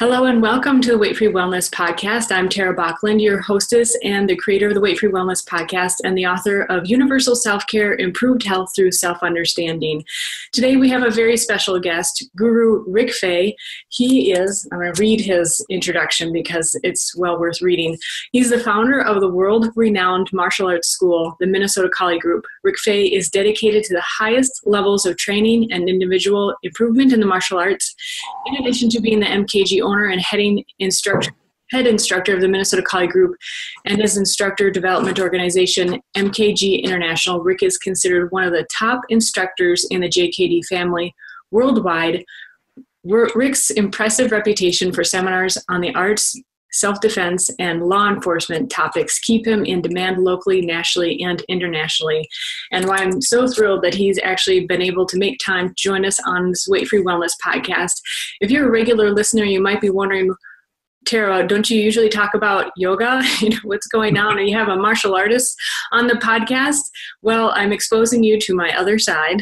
Hello and welcome to the Weight Free Wellness Podcast. I'm Tara Bachland, your hostess and the creator of the Weight Free Wellness Podcast and the author of Universal Self-Care, Improved Health Through Self-Understanding. Today we have a very special guest, Guru Rick Faye. I'm going to read his introduction because it's well worth reading. He's the founder of the world-renowned martial arts school, the Minnesota Kali Group. Rick Faye is dedicated to the highest levels of training and individual improvement in the martial arts, in addition to being the MKG owner and head instructor of the Minnesota Kali Group and his instructor development organization, MKG International. Rick is considered one of the top instructors in the JKD family worldwide. Rick's impressive reputation for seminars on the arts, self-defense, and law enforcement topics keep him in demand locally, nationally, and internationally. And why I'm so thrilled that he's actually been able to make time to join us on this Weight Free Wellness podcast. If you're a regular listener, you might be wondering, Tara, don't you usually talk about yoga? What's going on? And you have a martial artist on the podcast? Well, I'm exposing you to my other side,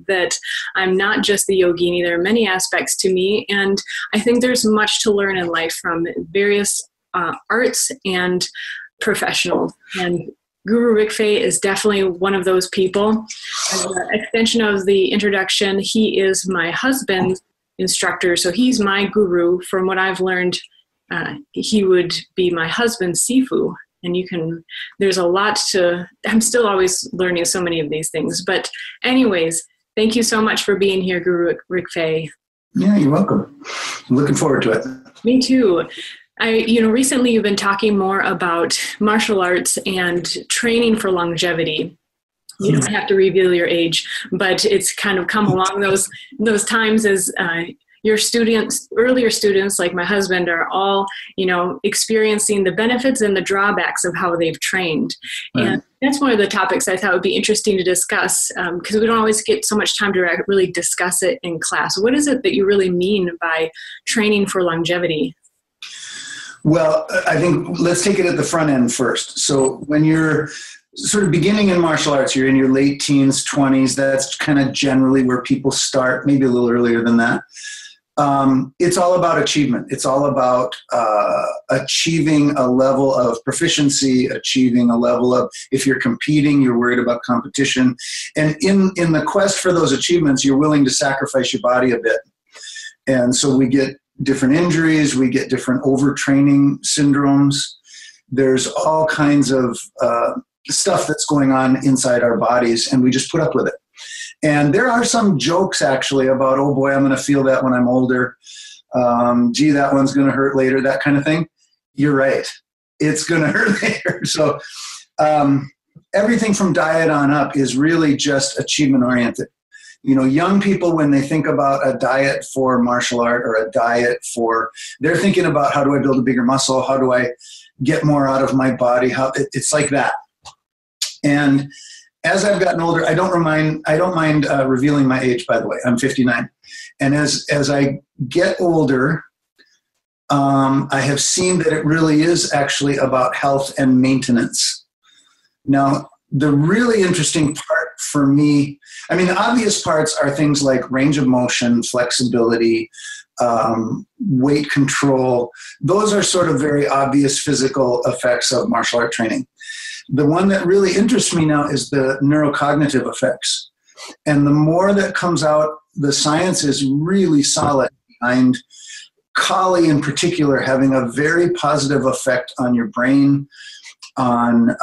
that I'm not just the yogini. There are many aspects to me, and I think there's much to learn in life from various arts and professionals. And Guru Rick Faye is definitely one of those people. As an extension of the introduction, he is my husband's instructor, so he's my guru. From what I've learned, he would be my husband's Sifu. And there's a lot I'm still always learning so many of these things. But anyways, thank you so much for being here, Guru Rick Faye. Yeah, you're welcome. I'm looking forward to it. Me too. Recently you've been talking more about martial arts and training for longevity. You don't have to reveal your age, but it's kind of come along those times as your earlier students, like my husband, are all, experiencing the benefits and the drawbacks of how they've trained. Right. And that's one of the topics I thought would be interesting to discuss, because we don't always get so much time to really discuss it in class. What is it that you really mean by training for longevity? Well, I think let's take it at the front end first. So when you're sort of beginning in martial arts, you're in your late teens, 20s, that's kind of generally where people start, maybe a little earlier than that. It's all about achievement. It's all about achieving a level of proficiency, achieving a level of, if you're competing, you're worried about competition. And in the quest for those achievements, you're willing to sacrifice your body a bit. And so we get different injuries, we get different overtraining syndromes. There's all kinds of stuff that's going on inside our bodies, and we just put up with it. And there are some jokes actually about, oh boy, I'm going to feel that when I'm older. Gee, that one's going to hurt later, that kind of thing. You're right. It's going to hurt later. So everything from diet on up is really just achievement oriented. Young people, when they think about a diet for martial art or a diet they're thinking about, how do I build a bigger muscle? How do I get more out of my body? It's like that. And as I've gotten older, I don't mind revealing my age, by the way. I'm 59. And as I get older, I have seen that it really is actually about health and maintenance. Now, the really interesting part for me, the obvious parts are things like range of motion, flexibility, weight control. Those are sort of very obvious physical effects of martial art training. The one that really interests me now is the neurocognitive effects. And the more that comes out, the science is really solid behind Kali in particular having a very positive effect on your brain, on,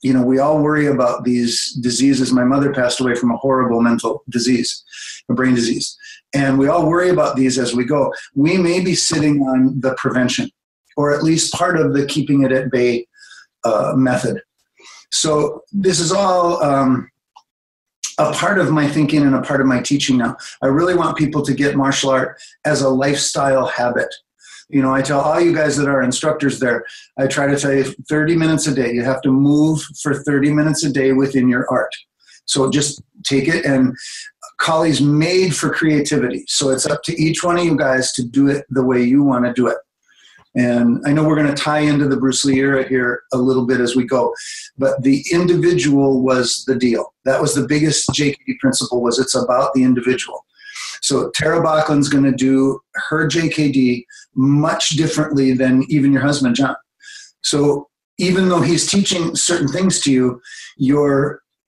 we all worry about these diseases. My mother passed away from a horrible mental disease, a brain disease. And we all worry about these as we go. We may be sitting on the prevention, or at least part of the keeping it at bay method. So this is all a part of my thinking and a part of my teaching now. I really want people to get martial art as a lifestyle habit. I tell all you guys that are instructors there, I try to tell you 30 minutes a day. You have to move for 30 minutes a day within your art. So just take it, and Kali's made for creativity. So it's up to each one of you guys to do it the way you want to do it. And I know we're going to tie into the Bruce Lee era here a little bit as we go, but the individual was the deal. That was the biggest JKD principle, was it's about the individual. So Tara Bachlin's going to do her JKD much differently than even your husband, John. So even though he's teaching certain things to you,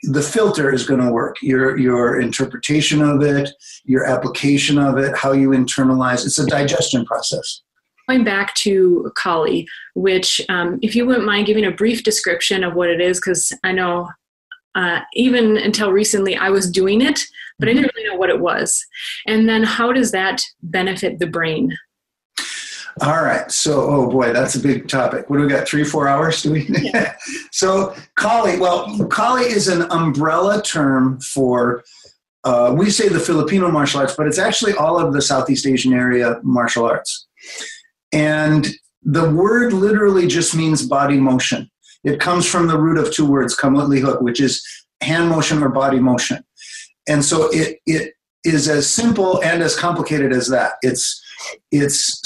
the filter is going to work. Your interpretation of it, your application of it, how you internalize. It's a digestion process. Going back to Kali, which if you wouldn't mind giving a brief description of what it is, because I know even until recently I was doing it, but I didn't really know what it was. And then how does that benefit the brain? All right. So, oh boy, that's a big topic. What do we got? 3-4 hours? Do we? Yeah. So Kali, Kali is an umbrella term for, we say the Filipino martial arts, but it's actually all of the Southeast Asian area martial arts. And the word literally just means body motion. It comes from the root of 2 words, kamut lihut, which is hand motion or body motion. And so it is as simple and as complicated as that. It's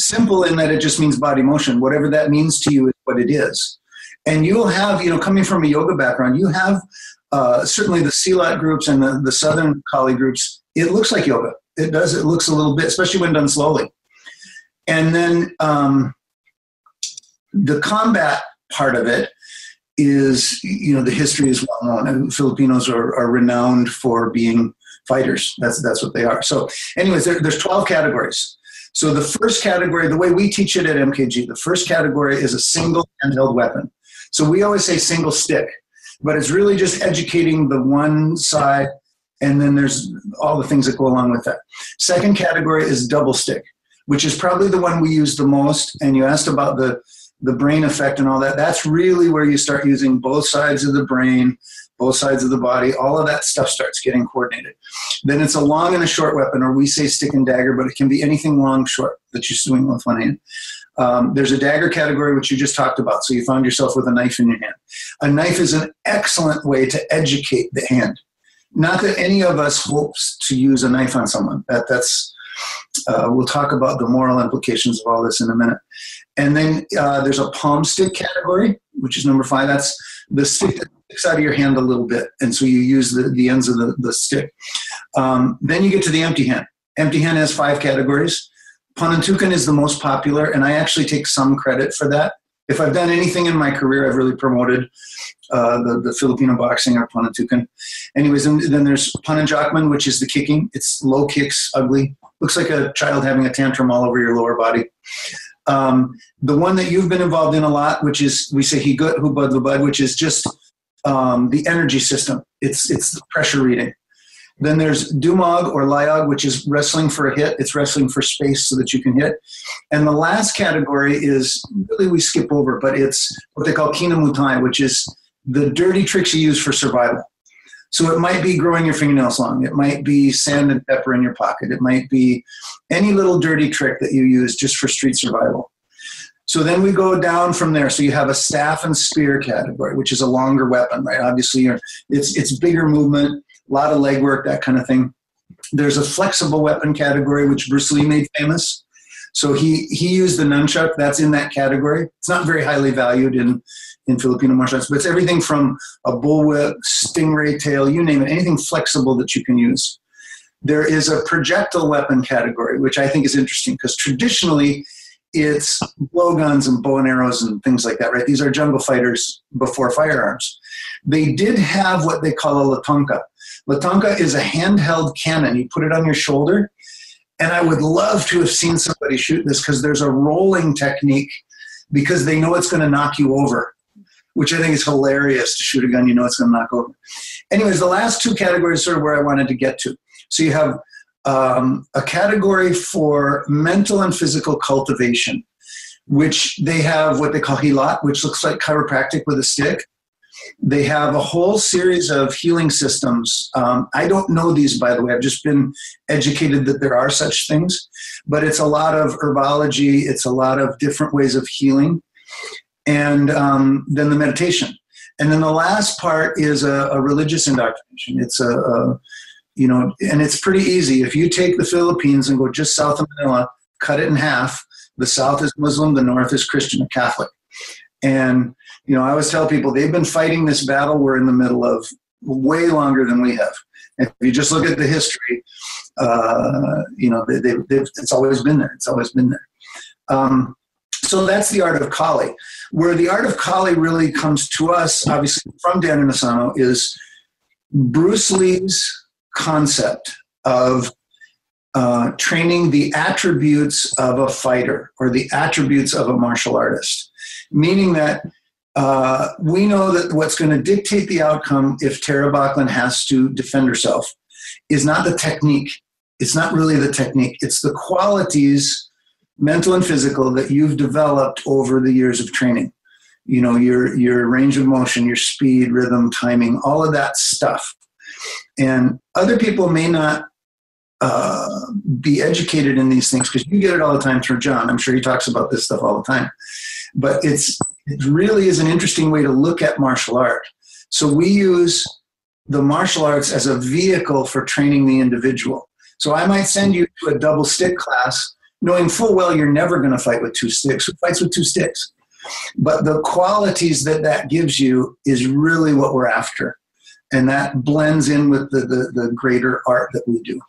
simple in that it just means body motion. Whatever that means to you is what it is. And you'll have, coming from a yoga background, you have certainly the Silat groups and the Southern Kali groups. It looks like yoga. It does. It looks a little bit, especially when done slowly. And then the combat part of it is, the history is well known, and Filipinos are renowned for being fighters. That's what they are. So anyways, there's 12 categories. So the first category, the way we teach it at MKG, the first category is a single handheld weapon. So we always say single stick, but it's really just educating the one side, and then there's all the things that go along with that. Second category is double stick, which is probably the one we use the most. And you asked about the brain effect and all that. That's really where you start using both sides of the brain, both sides of the body. All of that stuff starts getting coordinated. Then it's a long and a short weapon, or we say stick and dagger, but it can be anything long, short that you swing with one hand. There's a dagger category, which you just talked about. So you found yourself with a knife in your hand. A knife is an excellent way to educate the hand. Not that any of us hopes to use a knife on someone. We'll talk about the moral implications of all this in a minute. And then there's a palm stick category, which is number 5. That's the stick that sticks out of your hand a little bit. And so you use the ends of the stick. Then you get to the empty hand. Empty hand has 5 categories. Panantukan is the most popular, and I actually take some credit for that. If I've done anything in my career, I've really promoted the Filipino boxing or Panantukan. Anyways, and then there's Pananjakman, which is the kicking. It's low kicks, ugly. Looks like a child having a tantrum all over your lower body. The one that you've been involved in a lot, which is, we say higut, hubad, lubad, which is just the energy system. It's the pressure reading. Then there's dumog or layag, which is wrestling for a hit. It's wrestling for space so that you can hit. And the last category is, really we skip over, but it's what they call kinamutai, which is the dirty tricks you use for survival. So it might be growing your fingernails long. It might be sand and pepper in your pocket. It might be any little dirty trick that you use just for street survival. So then we go down from there. So you have a staff and spear category, which is a longer weapon, right? Obviously, it's bigger movement, a lot of leg work, that kind of thing. There's a flexible weapon category, which Bruce Lee made famous. So he used the nunchuck. That's in that category. It's not very highly valued in Filipino martial arts, but it's everything from a bullwhip, stingray tail, you name it, anything flexible that you can use. There is a projectile weapon category, which I think is interesting because traditionally it's blowguns and bow and arrows and things like that, right? These are jungle fighters before firearms. They did have what they call a latonka. Latonka is a handheld cannon. You put it on your shoulder, and I would love to have seen somebody shoot this because there's a rolling technique because they know it's going to knock you over, which I think is hilarious to shoot a gun. You know it's going to knock over. Anyways, the last 2 categories are sort of where I wanted to get to. So you have a category for mental and physical cultivation, which they have what they call hilat, which looks like chiropractic with a stick. They have a whole series of healing systems. I don't know these, by the way. I've just been educated that there are such things. But it's a lot of herbology. It's a lot of different ways of healing. And then the meditation. And then the last part is a religious indoctrination. It's and it's pretty easy. If you take the Philippines and go just south of Manila, cut it in half, the south is Muslim, the north is Christian or Catholic. And, I always tell people they've been fighting this battle we're in the middle of way longer than we have. And if you just look at the history, it's always been there. It's always been there. So that's the art of Kali. Where the art of Kali really comes to us, obviously from Dan Inosanto, is Bruce Lee's concept of training the attributes of a fighter or the attributes of a martial artist, meaning that we know that what's going to dictate the outcome if Tara Backlund has to defend herself is not the technique. It's not really the technique. It's the qualities, mental and physical, that you've developed over the years of training. You know, your range of motion, your speed, rhythm, timing, all of that stuff. And other people may not be educated in these things, because you get it all the time through John. I'm sure he talks about this stuff all the time. But it really is an interesting way to look at martial art. So we use the martial arts as a vehicle for training the individual. So I might send you to a double stick class, knowing full well you're never going to fight with two sticks. Who fights with two sticks? But the qualities that gives you is really what we're after. And that blends in with the greater art that we do.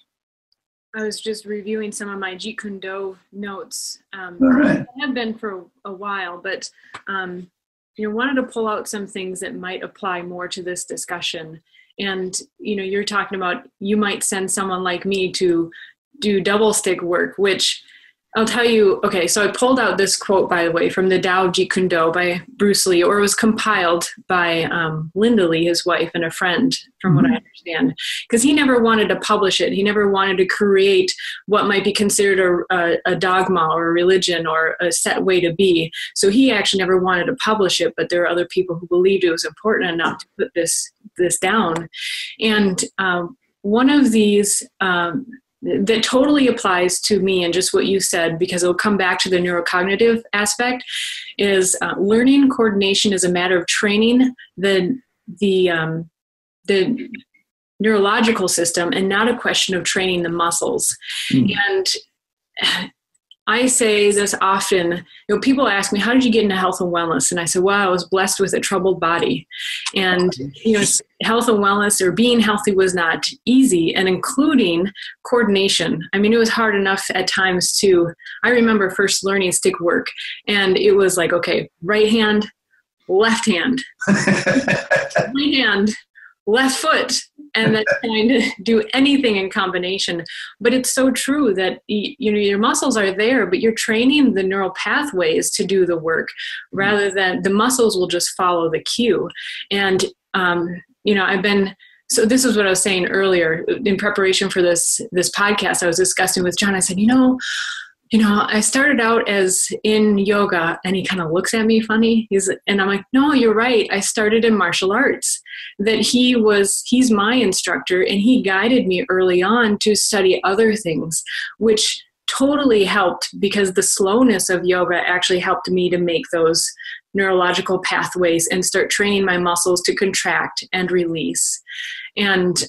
I was just reviewing some of my Jeet Kune Do notes. All right. I have been for a while, but wanted to pull out some things that might apply more to this discussion. And you're talking about, you might send someone like me to do double stick work, which I'll tell you. Okay, so I pulled out this quote, by the way, from the Tao Jeet Kune Do by Bruce Lee, or it was compiled by Linda Lee, his wife, and a friend, from what I understand, because he never wanted to publish it. He never wanted to create what might be considered a dogma or a religion or a set way to be. So he actually never wanted to publish it, but there are other people who believed it was important enough to put this down. And one of these that totally applies to me, and just what you said, because it'll come back to the neurocognitive aspect, is learning coordination is a matter of training the neurological system, and not a question of training the muscles. And I say this often, people ask me, how did you get into health and wellness? And I say, well, I was blessed with a troubled body. And, health and wellness, or being healthy, was not easy, and including coordination. I mean, it was hard enough at times I remember first learning stick work, and it was like, okay, right hand, left hand, right hand, left foot, and then trying to do anything in combination. But it's so true that your muscles are there, but you're training the neural pathways to do the work, rather than the muscles will just follow the cue. And so this is what I was saying earlier in preparation for this podcast. I was discussing with John. I said, I started out as in yoga, and he kind of looks at me funny. And I'm like, no, you're right. I started in martial arts. That he's my instructor, and he guided me early on to study other things, which totally helped, because the slowness of yoga actually helped me to make those neurological pathways and start training my muscles to contract and release. And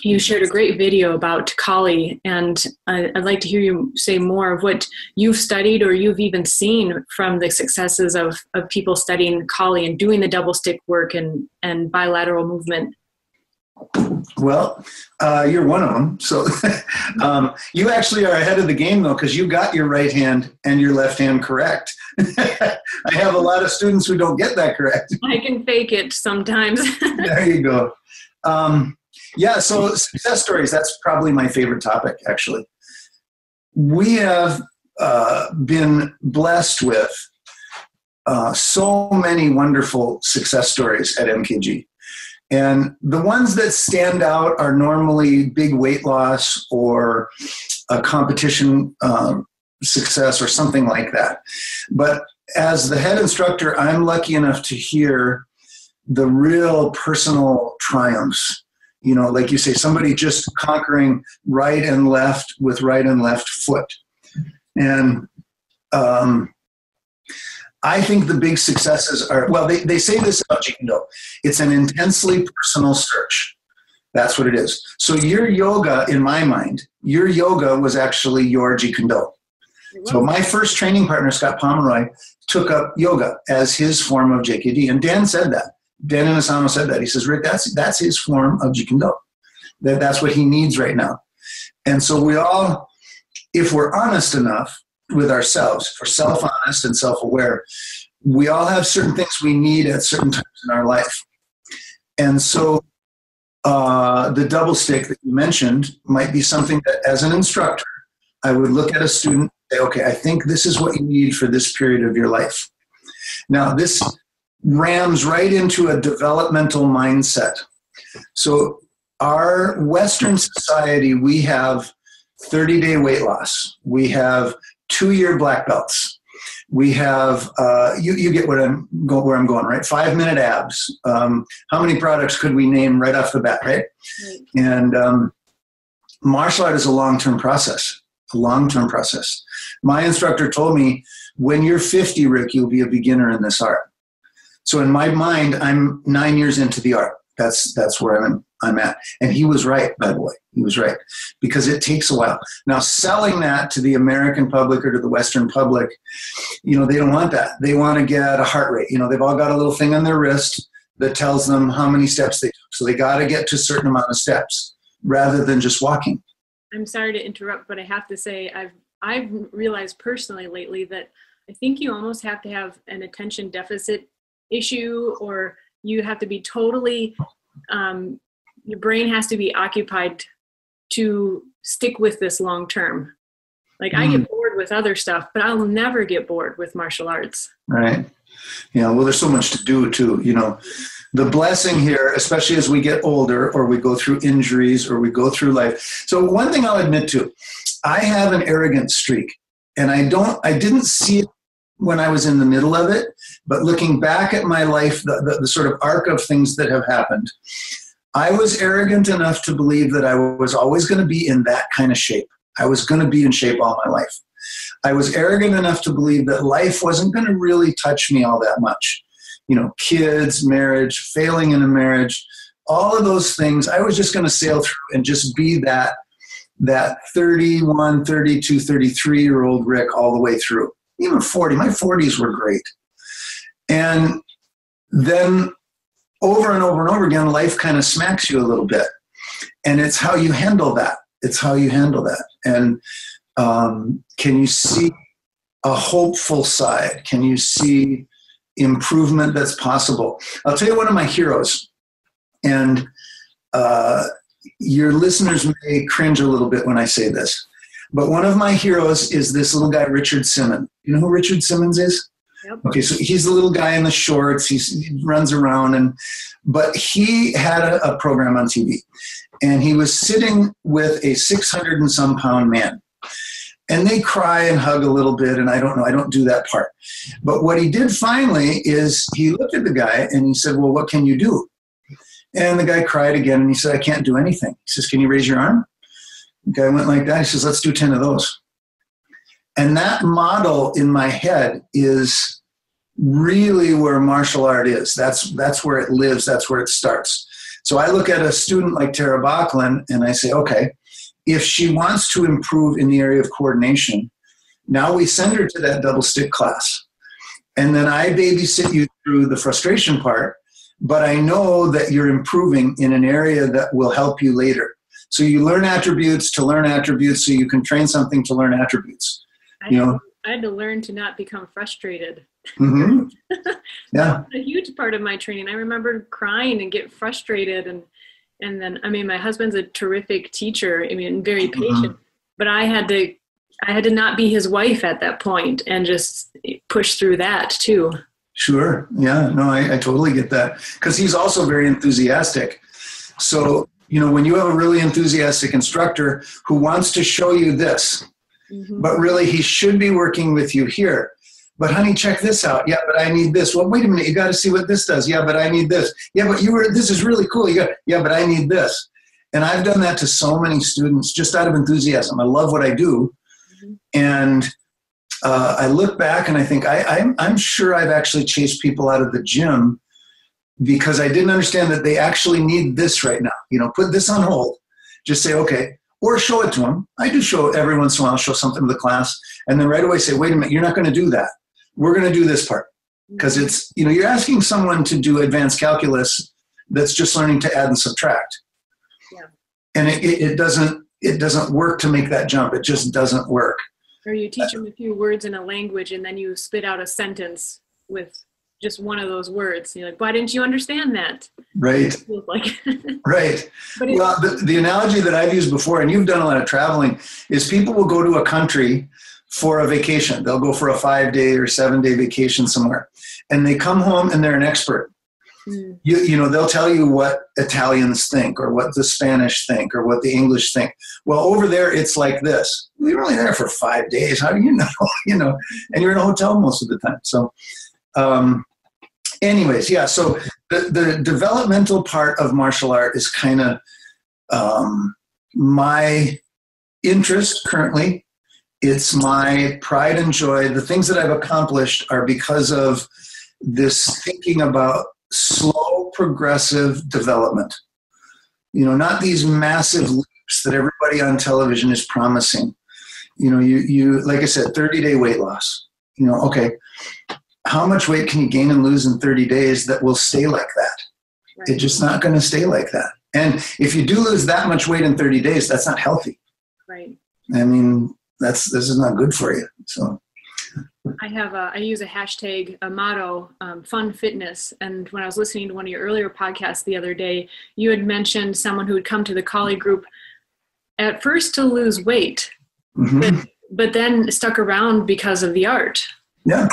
you shared a great video about Kali, and I'd like to hear you say more of what you've studied, or you've even seen from the successes of people studying Kali and doing the double stick work and bilateral movement. Well, you're one of them. So you actually are ahead of the game, though, because you got your right hand and your left hand correct. I have a lot of students who don't get that correct. I can fake it sometimes. There you go. So success stories, that's probably my favorite topic, actually. We have been blessed with so many wonderful success stories at MKG. And the ones that stand out are normally big weight loss or a competition success or something like that. But as the head instructor, I'm lucky enough to hear the real personal triumphs. Like you say, somebody just conquering right and left with right and left foot. And I think the big successes are, well, they say this about Jeet Kune Do. It's an intensely personal search. That's what it is. So your yoga, in my mind, your yoga was actually your Jeet Kune Do. So my first training partner, Scott Pomeroy, took up yoga as his form of JKD. And Dan said that. Dan Inosanto said that. He says, Rick, that's his form of Jeet Kune Do. That's what he needs right now. And so we all, if we're honest enough with ourselves, if we're self-honest and self-aware, we all have certain things we need at certain times in our life. And so the double stick that you mentioned might be something that, as an instructor, I would look at a student and say, okay, I think this is what you need for this period of your life. Now, this rams right into a developmental mindset. So our Western society, we have 30-day weight loss. We have 2-year black belts. We have, you get where I'm going, right? 5-minute abs. How many products could we name right off the bat, right? And martial art is a long-term process, My instructor told me, when you're 50, Rick, you'll be a beginner in this art. So in my mind, I'm 9 years into the art. That's where I'm at. And he was right, by the way. He was right. Because it takes a while. Now, selling that to the American public or to the Western public, they don't want that. They want to get a heart rate. They've all got a little thing on their wrist that tells them how many steps they took. So they got to get to a certain amount of steps rather than just walking. I'm sorry to interrupt, but I have to say I've realized personally lately that I think you almost have to have an attention deficit issue, or you have to be totally, your brain has to be occupied to stick with this long term. Like I get bored with other stuff, but I'll never get bored with martial arts. Right. Yeah. Well, there's so much to do too. The blessing here, especially as we get older or we go through injuries or we go through life. So one thing I'll admit to, I have an arrogant streak, and I didn't see it when I was in the middle of it, but looking back at my life, the sort of arc of things that have happened, I was arrogant enough to believe that I was always going to be in that kind of shape. I was going to be in shape all my life. I was arrogant enough to believe that life wasn't going to really touch me all that much. Kids, marriage, failing in a marriage, all of those things, I was just going to sail through and just be that 31, 32, 33-year-old Rick all the way through. Even 40. My 40s were great. And then over and over and over again, life kind of smacks you a little bit. And it's how you handle that. And can you see a hopeful side? Can you see improvement that's possible? I'll tell you one of my heroes. And your listeners may cringe a little bit when I say this. But one of my heroes is this little guy, Richard Simmons. You know who Richard Simmons is? Yep. Okay, so he's the little guy in the shorts. He runs around, but he had a program on TV, and he was sitting with a 600 and some pound man. And they cry and hug a little bit, and I don't do that part. But what he did finally is he looked at the guy and he said, well, what can you do? And the guy cried again, and he said, I can't do anything. He says, can you raise your arm? The guy went like that. He says, let's do 10 of those. And that model in my head is really where martial art is. That's where it lives. That's where it starts. So I look at a student like Tara Backlund and I say, okay, if she wants to improve in the area of coordination, now we send her to that double stick class. And then I babysit you through the frustration part, but I know that you're improving in an area that will help you later. So you learn attributes to learn attributes so you can train something to learn attributes. I had to learn to not become frustrated. Mm-hmm. Yeah. A huge part of my training. I remember crying and get frustrated. And then, my husband's a terrific teacher. Very patient, but I had to not be his wife at that point and just push through that too. Sure. Yeah, no, I totally get that. Because he's also very enthusiastic. So, when you have a really enthusiastic instructor who wants to show you this, but really he should be working with you here. But honey, check this out. Yeah, but I need this. Well, wait a minute. You got to see what this does. Yeah, but I need this. Yeah, but this is really cool. Yeah, but I need this. And I've done that to so many students just out of enthusiasm. I love what I do. And I look back and I think I'm sure I've actually chased people out of the gym because I didn't understand that they actually need this right now. Put this on hold. Just say, okay, or show it to them. I do show every once in a while, show something to the class, and then right away say, wait a minute, you're not going to do that. We're going to do this part. Because it's, you're asking someone to do advanced calculus that's just learning to add and subtract. Yeah. And it doesn't work to make that jump. It just doesn't work. Or you teach them a few words in a language and then you spit out a sentence with just one of those words. You're like, why didn't you understand that? Right. Like Right. Well, the analogy that I've used before, and you've done a lot of traveling, is people will go to a country for a vacation. They'll go for a 5-day or 7-day vacation somewhere. And they come home and they're an expert. You know, they'll tell you what Italians think or what the Spanish think or what the English think. Well, over there, it's like this. We were only there for 5 days. How do you know? You know, and you're in a hotel most of the time. So anyways, yeah. So the developmental part of martial art is kind of my interest currently. It's my pride and joy. The things that I've accomplished are because of this thinking about slow, progressive development. You know, not these massive leaps that everybody on television is promising. You know, you like I said, 30-day weight loss. You know, okay, how much weight can you gain and lose in 30 days that will stay like that? Right. It's just not going to stay like that. And if you do lose that much weight in 30 days, that's not healthy. Right. I mean, this is not good for you. So I use a hashtag, a motto, fun fitness. And when I was listening to one of your earlier podcasts the other day, you had mentioned someone who had come to the Kali group at first to lose weight, but then stuck around because of the art. Yeah.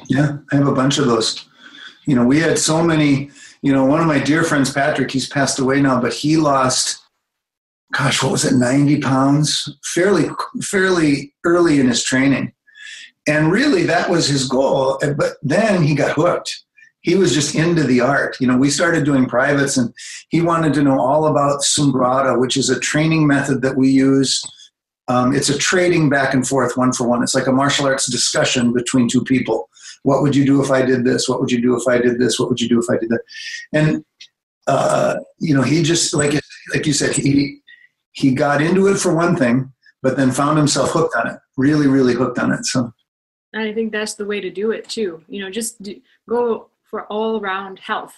Yeah. I have a bunch of those. You know, we had so many, you know, one of my dear friends, Patrick, he's passed away now, but he lost, gosh, what was it? 90 pounds, fairly early in his training. And really, that was his goal. But then he got hooked. He was just into the art. You know, we started doing privates, and he wanted to know all about Sumbrata, which is a training method that we use. It's a trading back and forth, 1-for-1. It's like a martial arts discussion between two people. What would you do if I did this? What would you do if I did this? What would you do if I did that? And, you know, he just, like you said, he got into it for one thing, but then found himself hooked on it, really, really hooked on it. So. And I think that's the way to do it too. You know, just go for all around health,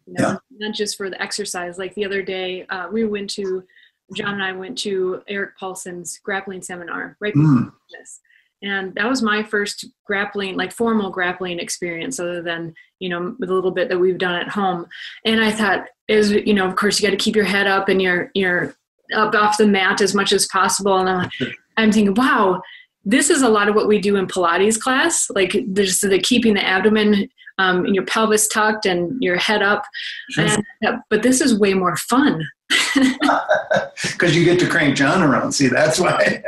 you know, not just for the exercise. Like the other day, John and I went to Eric Paulson's grappling seminar right before this. And that was my first grappling, like formal grappling experience, other than, you know, with a little bit that we've done at home. And I thought, you know, of course you got to keep your head up and you're up off the mat as much as possible. And I'm thinking, wow, this is a lot of what we do in Pilates class. Like there's the keeping the abdomen and your pelvis tucked and your head up. Sure. But this is way more fun. Because you get to crank John around. See, that's why.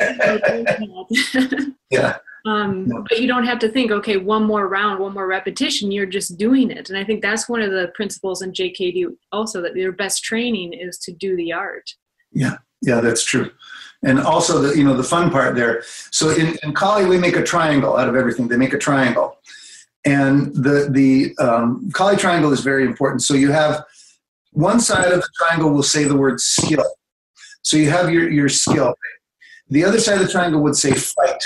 Yeah. But you don't have to think, okay, one more round, one more repetition. You're just doing it. And I think that's one of the principles in JKD also, that their best training is to do the art. Yeah. Yeah, that's true. And also, the fun part there. So in Kali, we make a triangle out of everything. They make a triangle. And the Kali triangle is very important. So you have one side of the triangle will say the word skill. So you have your skill. The other side of the triangle would say fight.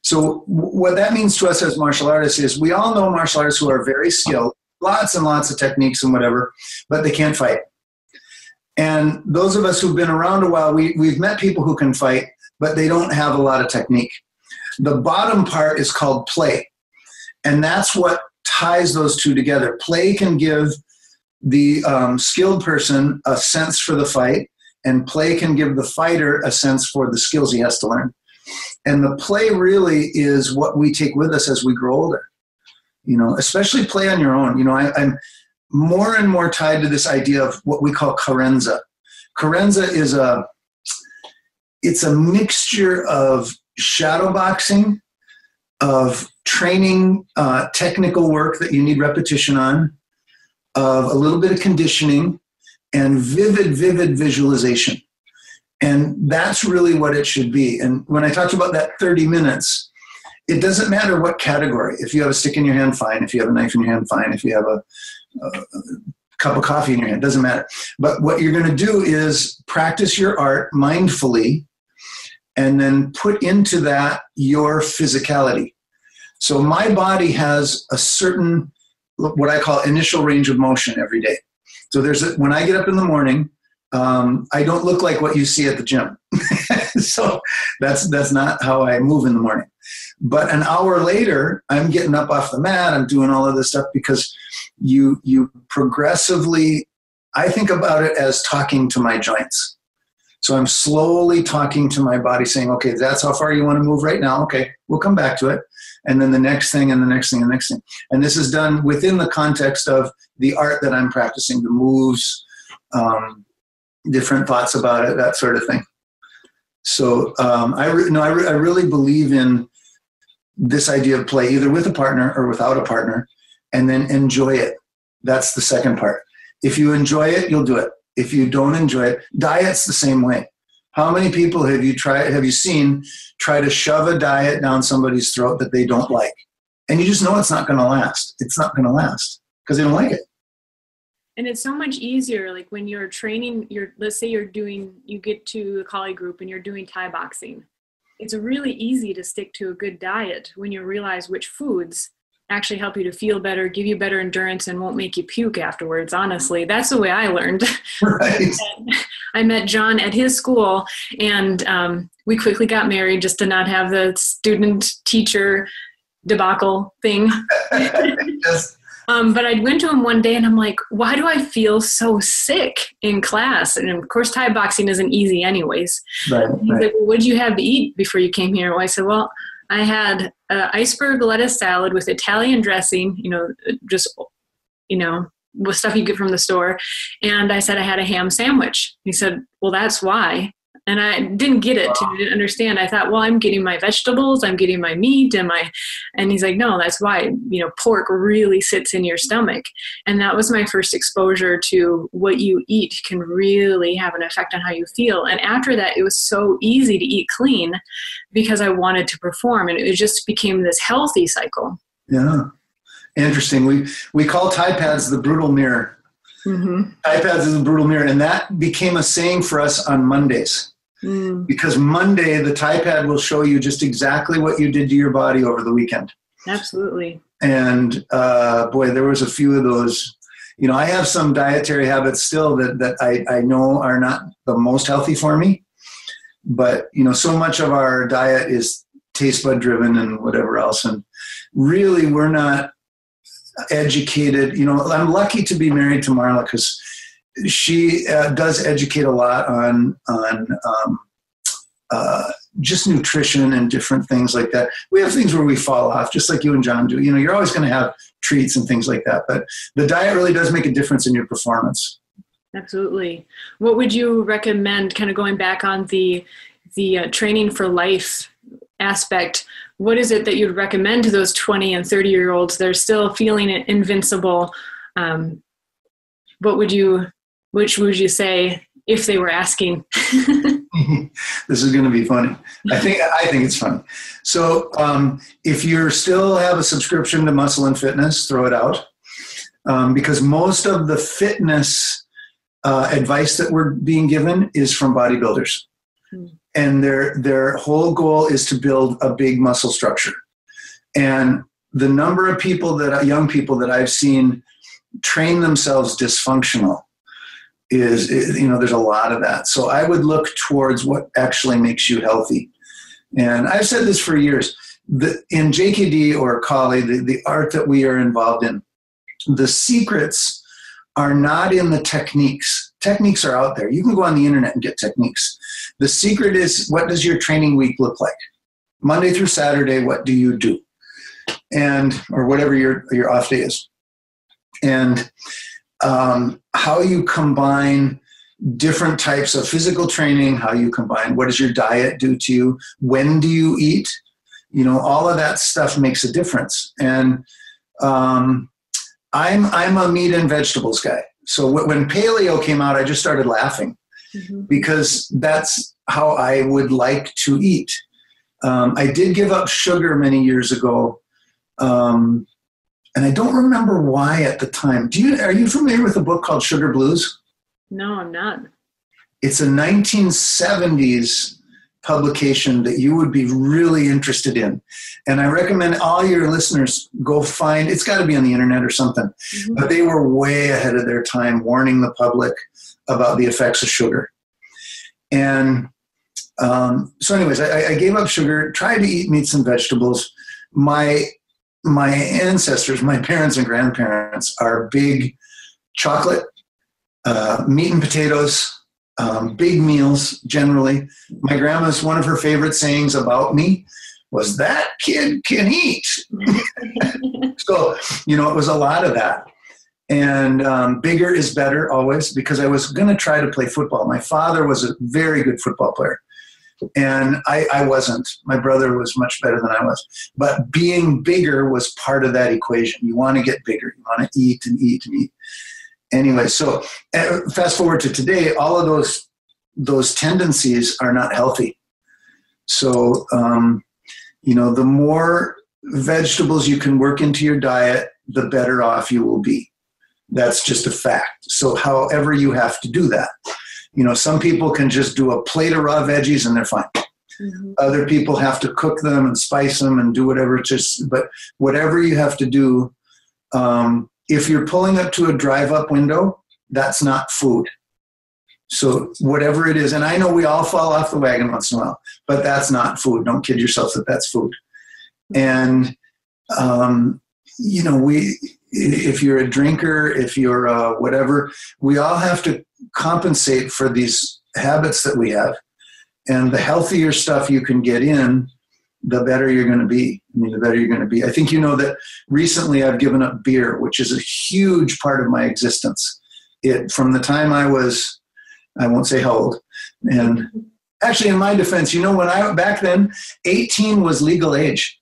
So what that means to us as martial artists is we all know martial artists who are very skilled, lots and lots of techniques and whatever, but they can't fight. And those of us who've been around a while, we've met people who can fight, but they don't have a lot of technique. The bottom part is called play. And that's what ties those two together. Play can give the skilled person a sense for the fight, and play can give the fighter a sense for the skills he has to learn. And the play really is what we take with us as we grow older. You know, especially play on your own. You know, I'm more and more tied to this idea of what we call carenza. Carenza is it's a mixture of shadow boxing, of training technical work that you need repetition on, of a little bit of conditioning, and vivid visualization. And that's really what it should be. And when I talked about that 30 minutes, it doesn't matter what category. If you have a stick in your hand, fine. If you have a knife in your hand, fine. If you have a cup of coffee in your hand, doesn't matter. But what you're going to do is practice your art mindfully and then put into that your physicality. So my body has a certain, what I call initial range of motion every day. So when I get up in the morning, I don't look like what you see at the gym. So that's not how I move in the morning. But an hour later, I'm getting up off the mat. I'm doing all of this stuff because you progressively, I think about it as talking to my joints. So I'm slowly talking to my body saying, okay, that's how far you want to move right now. Okay, we'll come back to it. And then the next thing and the next thing and the next thing. And this is done within the context of the art that I'm practicing, the moves, different thoughts about it, that sort of thing. So I really believe in this idea of play, either with a partner or without a partner, and then enjoy it. That's the second part. If you enjoy it, you'll do it. If you don't enjoy it, diet's the same way. How many people have you seen try to shove a diet down somebody's throat that they don't like? And you just know it's not going to last. It's not going to last because they don't like it. And it's so much easier, like when you're training, let's say you get to a colleague group and you're doing Thai boxing. It's really easy to stick to a good diet when you realize which foods actually help you to feel better, give you better endurance, and won't make you puke afterwards. Honestly, that's the way I learned. Right. I met John at his school, and we quickly got married just to not have the student-teacher debacle thing. Yes. But I went to him one day and I'm like, why do I feel so sick in class? And of course, Thai boxing isn't easy anyways. Right, He's like, well, what did you have to eat before you came here? Well, I said, well, I had iceberg lettuce salad with Italian dressing, with stuff you get from the store. And I said, I had a ham sandwich. He said, well, that's why. And I didn't get it. I didn't understand. I thought, well, I'm getting my vegetables, I'm getting my meat, and he's like, no, that's why, pork really sits in your stomach. And that was my first exposure to what you eat can really have an effect on how you feel. And after that, it was so easy to eat clean because I wanted to perform, and it just became this healthy cycle. Yeah. Interesting. We call Thai pads the brutal mirror. Mm-hmm. Thai pads is a brutal mirror. And that became a saying for us on Mondays. Because Monday, the Thai pad will show you just exactly what you did to your body over the weekend. Absolutely. And boy, there was a few of those. I have some dietary habits still that I know are not the most healthy for me. But, so much of our diet is taste bud driven and whatever else. And really, we're not educated. I'm lucky to be married to Marla because she does educate a lot on just nutrition and different things like that. We have things where we fall off, just like you and John do. You're always going to have treats and things like that, but the diet really does make a difference in your performance. Absolutely. What would you recommend, kind of going back on the training for life aspect? What is it that you'd recommend to those 20 and 30-year-olds that are still feeling invincible? Which would you say if they were asking? This is going to be funny. I think it's funny. So if you still have a subscription to Muscle and Fitness, throw it out. Because most of the fitness advice that we're being given is from bodybuilders. And their whole goal is to build a big muscle structure. And the number of young people that I've seen train themselves dysfunctional is there's a lot of that. So I would look towards what actually makes you healthy. And I've said this for years. In JKD or Kali, the art that we are involved in, the secrets are not in the techniques. Techniques are out there. You can go on the internet and get techniques. The secret is, what does your training week look like? Monday through Saturday, what do you do? Or whatever your off day is. And how you combine different types of physical training, how you combine, what does your diet do to you? When do you eat? All of that stuff makes a difference. And I'm a meat and vegetables guy. So when paleo came out, I just started laughing because that's how I would like to eat. I did give up sugar many years ago. And I don't remember why at the time. Are you familiar with a book called Sugar Blues? No, I'm not. It's a 1970s publication that you would be really interested in. And I recommend all your listeners go find, it's got to be on the internet or something. But they were way ahead of their time, warning the public about the effects of sugar. And so anyways, I gave up sugar, tried to eat meats and vegetables. My ancestors, my parents and grandparents, are big chocolate, meat and potatoes, big meals generally. My grandma's, one of her favorite sayings about me was, "That kid can eat." So, it was a lot of that. And bigger is better always, because I was going to try to play football. My father was a very good football player, and I wasn't. My brother was much better than I was. But being bigger was part of that equation. You want to get bigger. You want to eat and eat and eat. Anyway, so fast forward to today, all of those tendencies are not healthy. So, the more vegetables you can work into your diet, the better off you will be. That's just a fact. So however you have to do that. Some people can just do a plate of raw veggies and they're fine. Mm-hmm. Other people have to cook them and spice them and do whatever. But whatever you have to do, if you're pulling up to a drive-up window, that's not food. So whatever it is, and I know we all fall off the wagon once in a while, but that's not food. Don't kid yourself that that's food. And, if you're a drinker, if you're whatever, we all have to compensate for these habits that we have. And the healthier stuff you can get in, the better you're going to be. The better you're going to be. I think that recently I've given up beer, which is a huge part of my existence. From the time I won't say how old. And actually, in my defense, back then, 18 was legal age.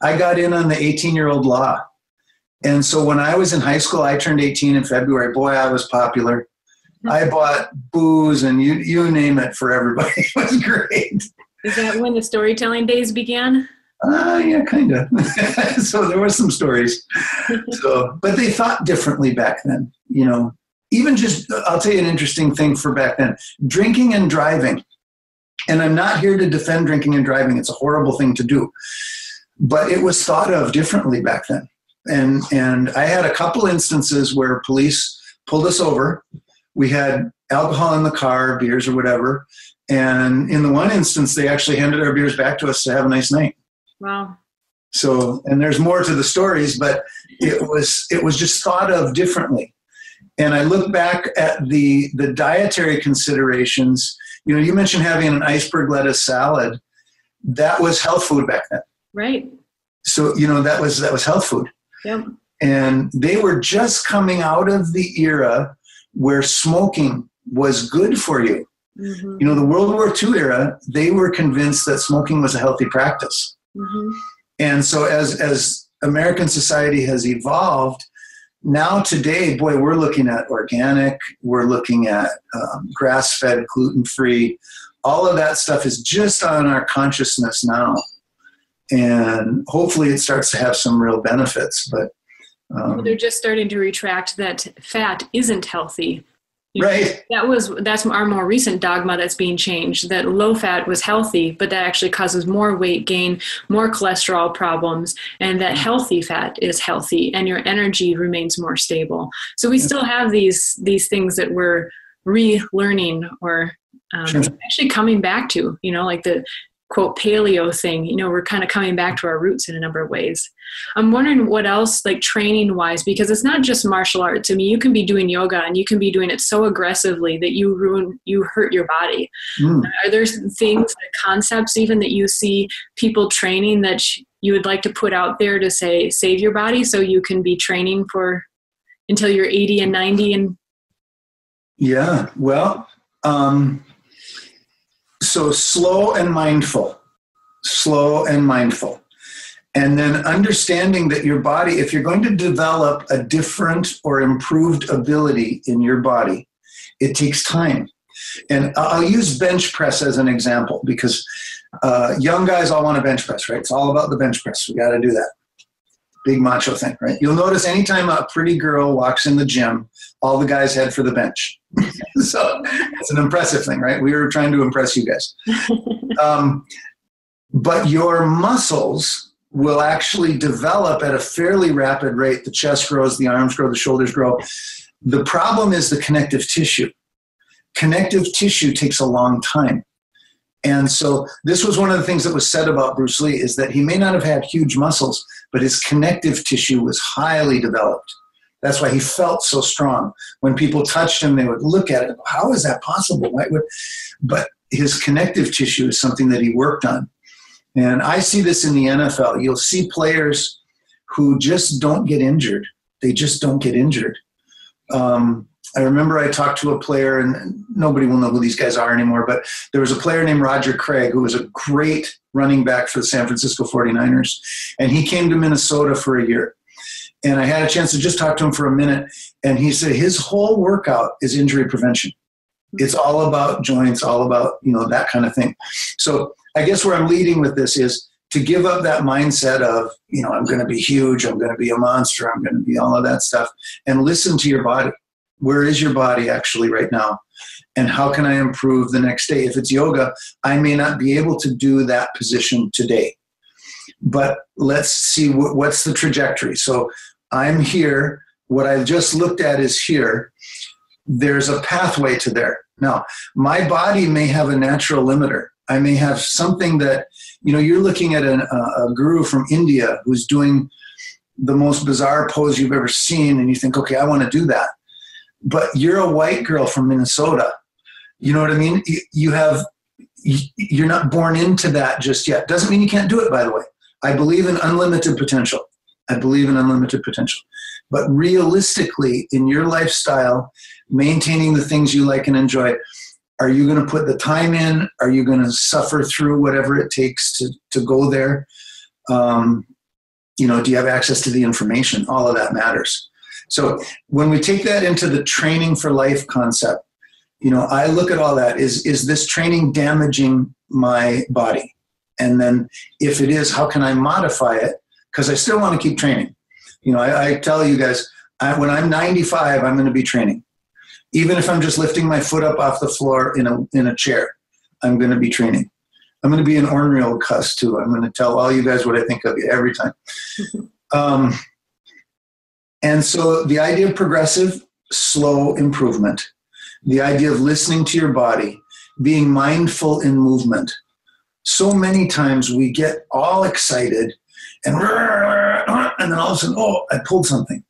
I got in on the 18-year-old law. And so when I was in high school, I turned 18 in February. Boy, I was popular. I bought booze and you name it for everybody. It was great. Is that when the storytelling days began? Yeah, kind of. So there were some stories. But they thought differently back then. Even just, I'll tell you an interesting thing for back then. Drinking and driving. And I'm not here to defend drinking and driving. It's a horrible thing to do. But it was thought of differently back then. And I had a couple instances where police pulled us over. We had alcohol in the car, beers or whatever. And in the one instance, they actually handed our beers back to us to have a nice night. Wow. So, and there's more to the stories, but it was just thought of differently. And I look back at the dietary considerations. You mentioned having an iceberg lettuce salad. That was health food back then. Right. So, that was health food. Yep. And they were just coming out of the era where smoking was good for you. Mm-hmm. The World War II era, they were convinced that smoking was a healthy practice. Mm-hmm. And so as American society has evolved, now today, boy, we're looking at organic, we're looking at grass-fed, gluten-free. All of that stuff is just on our consciousness now. And hopefully it starts to have some real benefits. But they're just starting to retract that fat isn't healthy. Right. That's our more recent dogma that's being changed, that low fat was healthy, but that actually causes more weight gain, more cholesterol problems, and that healthy fat is healthy and your energy remains more stable. So we still have these things that we're relearning or actually coming back to, like the quote paleo thing, we're kind of coming back to our roots in a number of ways. I'm wondering what else, like training wise, because it's not just martial arts. I mean, you can be doing yoga and you can be doing it so aggressively that you hurt your body. Are there things, concepts even that you see people training that you would like to put out there to say, save your body so you can be training for until you're 80 and 90? And yeah, well, so slow and mindful. And then understanding that your body, if you're going to develop a different or improved ability in your body, it takes time. And I'll use bench press as an example because young guys all want to bench press, right? It's all about the bench press. We got to do that. Big macho thing, right? You'll notice anytime a pretty girl walks in the gym, all the guys head for the bench. So it's an impressive thing, right? We were trying to impress you guys. But your muscles will actually develop at a fairly rapid rate. The chest grows, the arms grow, the shoulders grow. The problem is the connective tissue. connective tissue takes a long time. And so this was one of the things that was said about Bruce Lee, is that he may not have had huge muscles, but his connective tissue was highly developed. That's why he felt so strong. When people touched him, they would look at it. How is that possible? But his connective tissue is something that he worked on. And I see this in the NFL. You'll see players who just don't get injured. They just don't get injured. I remember I talked to a player, and nobody will know who these guys are anymore, but there was a player named Roger Craig who was a great running back for the San Francisco 49ers. And he came to Minnesota for a year. And I had a chance to just talk to him for a minute. And he said his whole workout is injury prevention. It's all about joints, all about, that kind of thing. So I guess where I'm leading with this is to give up that mindset of, I'm going to be huge, I'm going to be a monster, I'm going to be all of that stuff, and listen to your body. Where is your body actually right now? And how can I improve the next day? If it's yoga, I may not be able to do that position today. But let's see what's the trajectory. So I'm here. What I've just looked at is here. There's a pathway to there. Now, my body may have a natural limiter. I may have something that, you're looking at a guru from India who's doing the most bizarre pose you've ever seen, and you think, okay, I want to do that. But you're a white girl from Minnesota. You know what I mean? You're not born into that just yet. Doesn't mean you can't do it, by the way. I believe in unlimited potential. But realistically, in your lifestyle, maintaining the things you like and enjoy, are you going to put the time in? Are you going to suffer through whatever it takes to go there? Do you have access to the information? All of that matters. So when we take that into the training for life concept, I look at all that. Is this training damaging my body? And then if it is, how can I modify it? Because I still want to keep training. I tell you guys, when I'm 95, I'm going to be training. Even if I'm just lifting my foot up off the floor in a chair, I'm going to be training. I'm going to be an ornery old cuss too. I'm going to tell all you guys what I think of you every time. And so the idea of progressive, slow improvement, the idea of listening to your body, being mindful in movement. So many times we get all excited and then all of a sudden, I pulled something.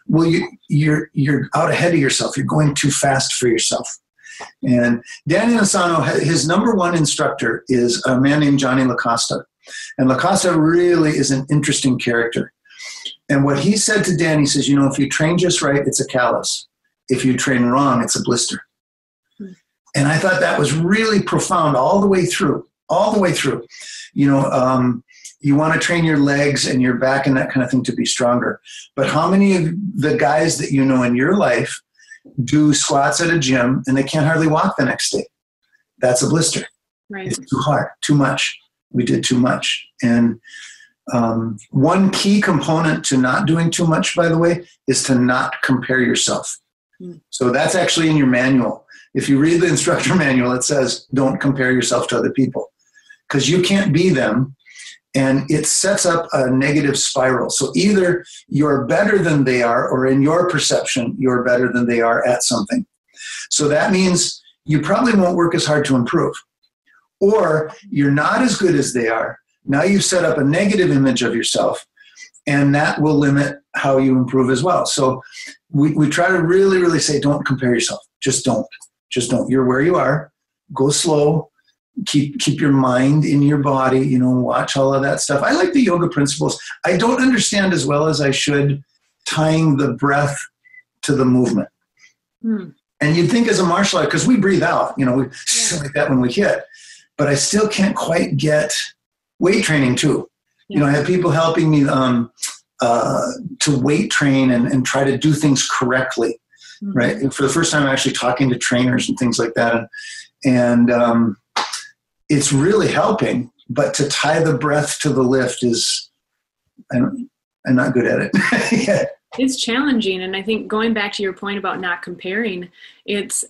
Well, you're out ahead of yourself. You're going too fast for yourself. And Danny Lasano, his number one instructor is a man named Johnny LaCosta. And LaCosta really is an interesting character. And what he said to Danny, he says, if you train just right, it's a callus. If you train wrong, it's a blister. And I thought that was really profound all the way through. You want to train your legs and your back and that kind of thing to be stronger. But how many of the guys that you know in your life do squats at a gym and they can't hardly walk the next day? That's a blister. Right. It's too hard, too much. We did too much. And one key component to not doing too much, by the way, is to not compare yourself. So that's actually in your manual. If you read the instructor manual, it says, don't compare yourself to other people because you can't be them. And it sets up a negative spiral. So either you're better than they are, or in your perception, you're better than they are at something. So that means you probably won't work as hard to improve. Or you're not as good as they are. Now you've set up a negative image of yourself, and that will limit how you improve as well. So we try to really, really say, don't compare yourself. Just don't. You're where you are. Go slow. Keep your mind in your body, watch all of that stuff. I like the yoga principles. I don't understand as well as I should tying the breath to the movement. And you'd think as a martial art, because we breathe out, we like that when we hit, but I still can't quite get weight training too. I have people helping me to weight train and try to do things correctly, right? And for the first time, I'm actually talking to trainers and things like that. And it's really helping, but to tie the breath to the lift is, I'm not good at it. Yeah. It's challenging. And I think going back to your point about not comparing, it's,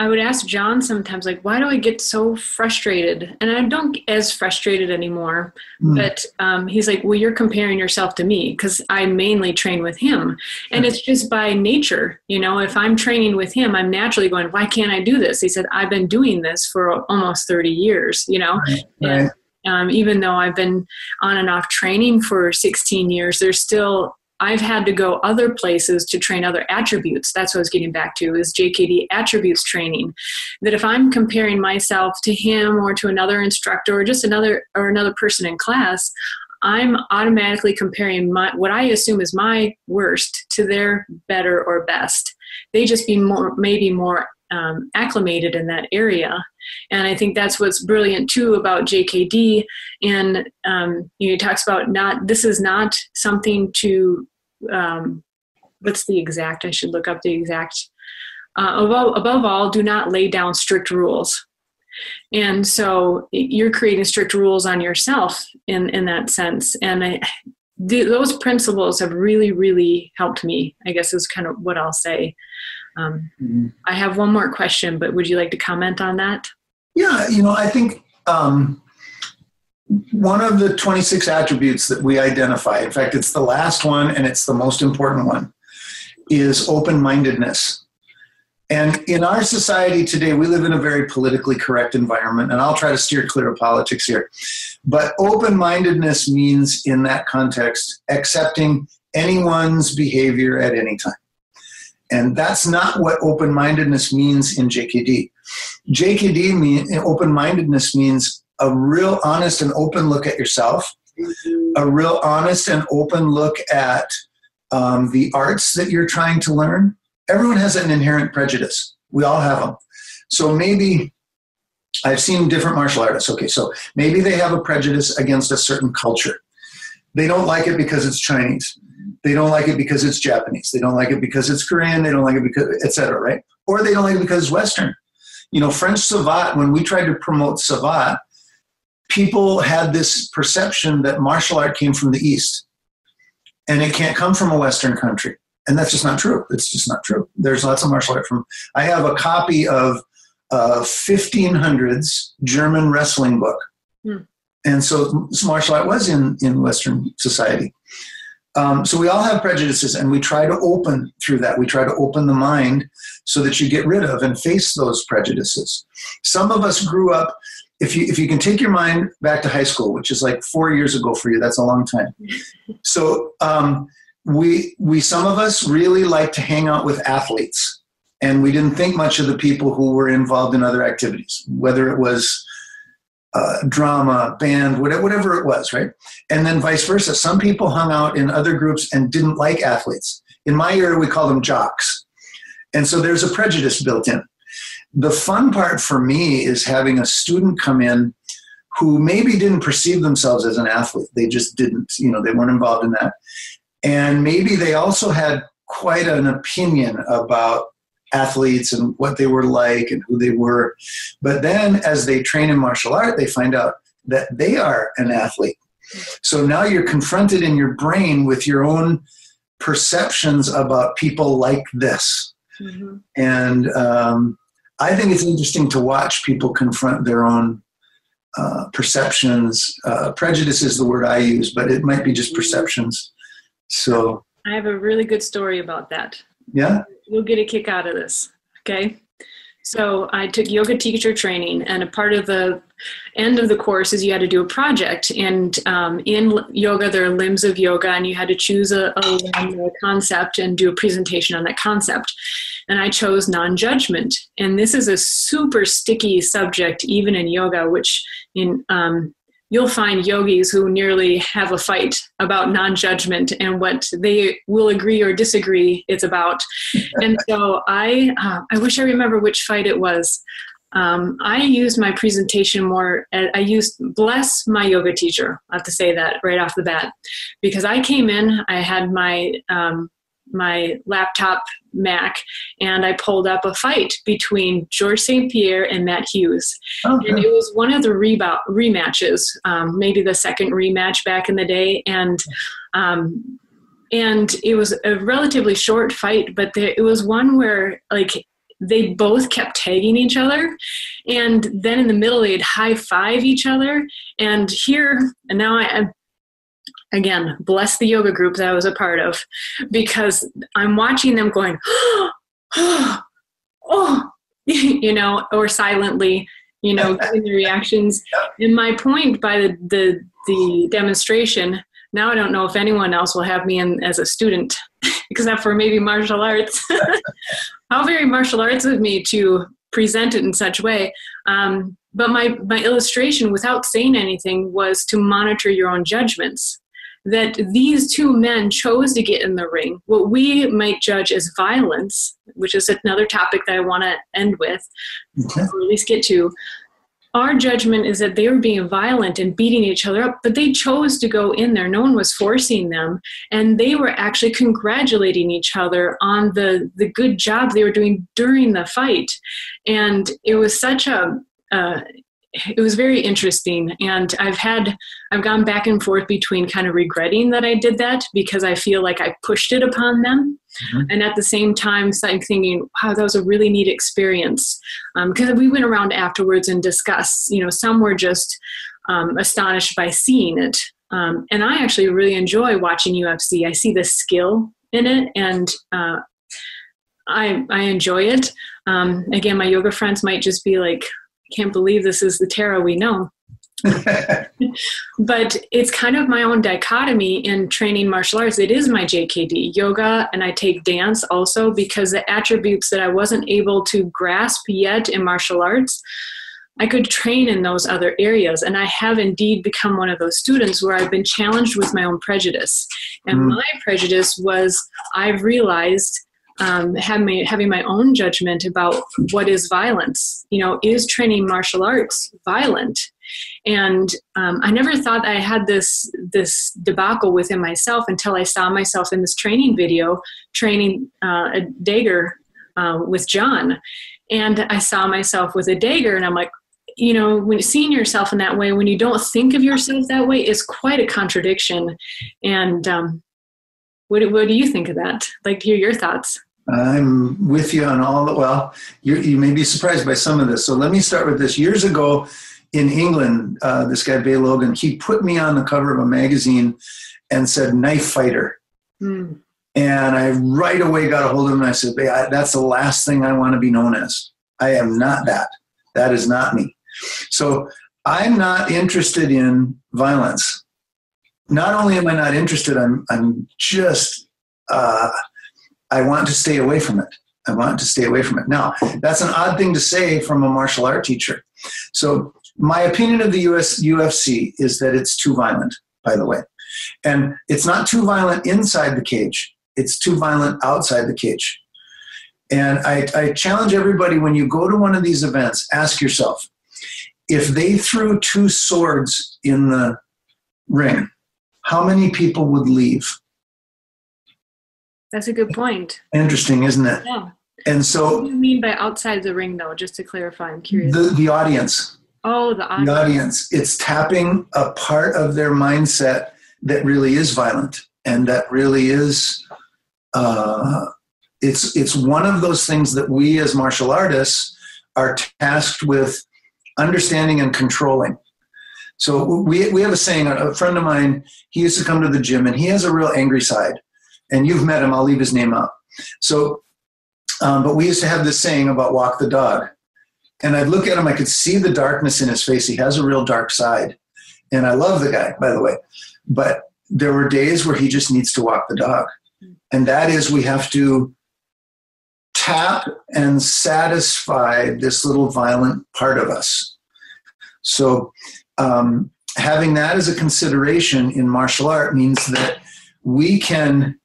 I would ask John sometimes, like, why do I get so frustrated? And I don't get as frustrated anymore. But he's like, well, you're comparing yourself to me because I mainly train with him. And it's just by nature. If I'm training with him, I'm naturally going, why can't I do this? He said, I've been doing this for almost 30 years, Right. And even though I've been on and off training for 16 years, I've had to go other places to train other attributes. That's what I was getting back to, is JKD attributes training. That if I'm comparing myself to him or to another instructor or just another person in class, I'm automatically comparing what I assume is my worst to their better or best. They just maybe more acclimated in that area. And I think that's what's brilliant too about JKD. And he talks about this is not something to, what's the exact, I should look up the exact, above all, do not lay down strict rules. And so you're creating strict rules on yourself in that sense. And those principles have really, really helped me, I guess is kind of what I'll say. I have one more question, but would you like to comment on that? Yeah, I think one of the 26 attributes that we identify, in fact, it's the last one and it's the most important one, is open-mindedness. And in our society today, we live in a very politically correct environment, and I'll try to steer clear of politics here. But open-mindedness means, in that context, accepting anyone's behavior at any time. And that's not what open-mindedness means in JKD. Open-mindedness means a real honest and open look at yourself, a real honest and open look at the arts that you're trying to learn. Everyone has an inherent prejudice. We all have them. So maybe I've seen different martial artists. Okay, so maybe they have a prejudice against a certain culture. They don't like it because it's Chinese. They don't like it because it's Japanese. They don't like it because it's Korean. They don't like it because, et cetera, right? Or they don't like it because it's Western. French Savate, when we tried to promote Savate, people had this perception that martial art came from the East. And it can't come from a Western country. And that's just not true. It's just not true. There's lots of martial art I have a copy of 1500s German wrestling book. And so martial art was in Western society. So we all have prejudices, and we try to open through that. We try to open the mind so that you get rid of and face those prejudices. Some of us grew up, if you can take your mind back to high school, which is like 4 years ago for you, that's a long time. So we some of us really like to hang out with athletes, and we didn't think much of the people who were involved in other activities, whether it was drama, band, whatever it was, right? And then vice versa. Some people hung out in other groups and didn't like athletes. In my era, we call them jocks. And so there's a prejudice built in. The fun part for me is having a student come in who maybe didn't perceive themselves as an athlete. They just didn't, they weren't involved in that. And maybe they also had quite an opinion about athletes and what they were like and who they were. But then as they train in martial art, they find out that they are an athlete. So now you're confronted in your brain with your own perceptions about people like this. Mm-hmm. And I think it's interesting to watch people confront their own perceptions. Prejudice is the word I use, but it might be just perceptions. So I have a really good story about that. Yeah? You'll get a kick out of this, okay? So I took yoga teacher training, and a part of the end of the course is you had to do a project. And in yoga, there are limbs of yoga, and you had to choose a limb or a concept and do a presentation on that concept. And I chose non-judgment. And this is a super sticky subject, even in yoga, which you'll find yogis who nearly have a fight about non-judgment and what they will agree or disagree it's about. And so I wish I remember which fight it was. I used my presentation more, I used bless my yoga teacher. I have to say that right off the bat, because I came in, I had my laptop Mac, and I pulled up a fight between George St. Pierre and Matt Hughes. Okay. And it was one of the rematches, maybe the second rematch back in the day. And it was a relatively short fight, but it was one where, like, they both kept tagging each other. And then in the middle, they'd high five each other. And now again, bless the yoga group that I was a part of, because I'm watching them going, oh, or silently, giving the reactions. And my point by the demonstration, now I don't know if anyone else will have me in as a student, except for maybe martial arts. How very martial arts of me to present it in such a way. But my illustration, without saying anything, was to monitor your own judgments. That these two men chose to get in the ring, what we might judge as violence, which is another topic that I want to end with, or at least get to. Our judgment is that they were being violent and beating each other up, but they chose to go in there. No one was forcing them, and they were actually congratulating each other on the good job they were doing during the fight. And it was it was very interesting. And I've gone back and forth between kind of regretting that I did that, because I feel like I pushed it upon them. Mm-hmm. And at the same time, I'm thinking, wow, that was a really neat experience. Because we went around afterwards and discussed, some were just astonished by seeing it. And I actually really enjoy watching UFC. I see the skill in it, and I enjoy it. Again, my yoga friends might just be like, can't believe this is the Tara we know. But it's kind of my own dichotomy in training martial arts. It is my JKD, yoga, and I take dance also, because the attributes that I wasn't able to grasp yet in martial arts, I could train in those other areas. And I have indeed become one of those students where I've been challenged with my own prejudice. And my prejudice was, I've realized, having my own judgment about what is violence. Is training martial arts violent? And I never thought I had this debacle within myself until I saw myself in this training video training a dagger with John. And I saw myself with a dagger, and I'm like, when seeing yourself in that way, when you don't think of yourself that way, is quite a contradiction. And what do you think of that? I'd like to hear your thoughts. I'm with you on all. Well, you may be surprised by some of this. So let me start with this. Years ago in England, this guy, Bay Logan, he put me on the cover of a magazine and said, knife fighter. And I right away got a hold of him, and I said, that's the last thing I want to be known as. I am not that. That is not me. So I'm not interested in violence. Not only am I not interested, I'm just, I want to stay away from it. I want to stay away from it. Now, that's an odd thing to say from a martial art teacher. So my opinion of the UFC is that it's too violent, by the way. And it's not too violent inside the cage. It's too violent outside the cage. And I challenge everybody, when you go to one of these events, ask yourself, if they threw two swords in the ring, how many people would leave? That's a good point. Interesting, isn't it? Yeah. And so, what do you mean by outside the ring, though? Just to clarify, I'm curious. The audience. Oh, the audience. The audience. It's tapping a part of their mindset that really is violent, and that really is. It's one of those things that we as martial artists are tasked with understanding and controlling. So we have a saying. A friend of mine, he used to come to the gym, and he has a real angry side. And you've met him. I'll leave his name out. So, but we used to have this saying about walk the dog. And I'd look at him. I could see the darkness in his face. He has a real dark side. And I love the guy, by the way. But there were days where he just needs to walk the dog. And that is, we have to tap and satisfy this little violent part of us. So having that as a consideration in martial art means that we can,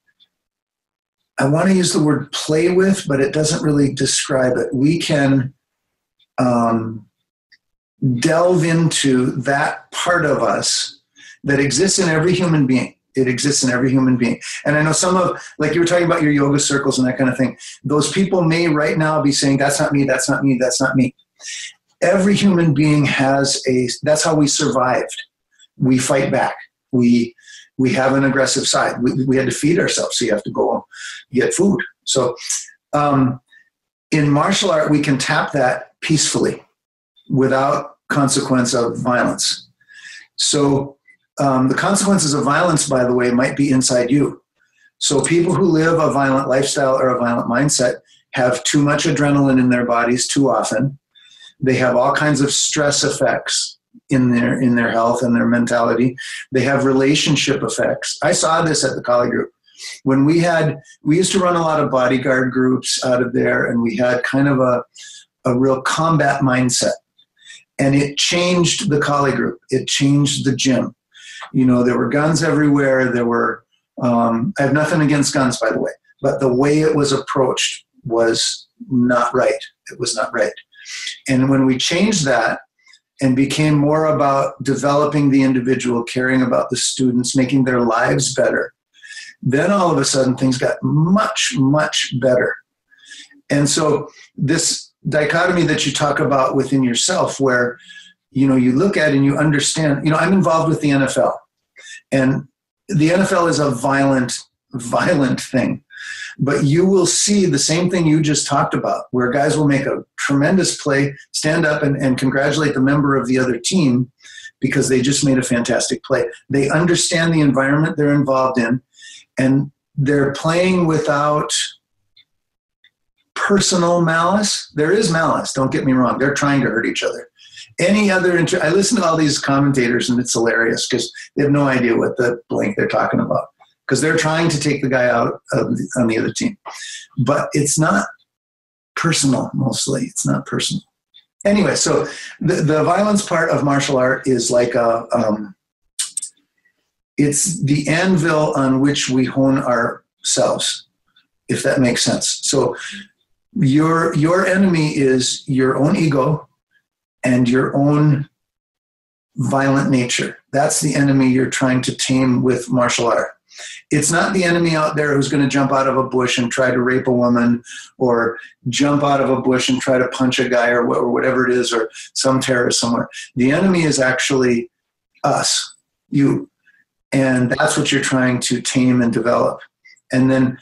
I want to use the word play with, but it doesn't really describe it. We can delve into that part of us that exists in every human being. It exists in every human being. And I know some of, like you were talking about your yoga circles and that kind of thing, those people may right now be saying, that's not me, that's not me, that's not me. Every human being has that's how we survived. We fight back. We have an aggressive side. We had to feed ourselves, so you have to go get food. So in martial art, we can tap that peacefully without consequence of violence. So the consequences of violence, by the way, might be inside you. So people who live a violent lifestyle or a violent mindset have too much adrenaline in their bodies too often. They have all kinds of stress effects in their health and their mentality. They have relationship effects. I saw this at the Kali group. When we used to run a lot of bodyguard groups out of there, and we had kind of a real combat mindset. And it changed the Kali group. It changed the gym. There were guns everywhere. I have nothing against guns, by the way, but the way it was approached was not right. It was not right. And when we changed that and became more about developing the individual, caring about the students, making their lives better, then all of a sudden things got much, much better. And so this dichotomy that you talk about within yourself, where, you look at and you understand, I'm involved with the NFL, and the NFL is a violent, violent thing. But you will see the same thing you just talked about, where guys will make a tremendous play, stand up and congratulate the member of the other team because they just made a fantastic play. They understand the environment they're involved in, and they're playing without personal malice. There is malice, don't get me wrong. They're trying to hurt each other. I listen to all these commentators, and it's hilarious because they have no idea what the blank they're talking about, because they're trying to take the guy out on the other team. But it's not personal, mostly. It's not personal. Anyway, so the violence part of martial art is like it's the anvil on which we hone ourselves, if that makes sense. So your enemy is your own ego and your own violent nature. That's the enemy you're trying to tame with martial art. It's not the enemy out there who's going to jump out of a bush and try to rape a woman, or jump out of a bush and try to punch a guy, or whatever it is, or some terrorist somewhere. The enemy is actually us, you. And that's what you're trying to tame and develop. And then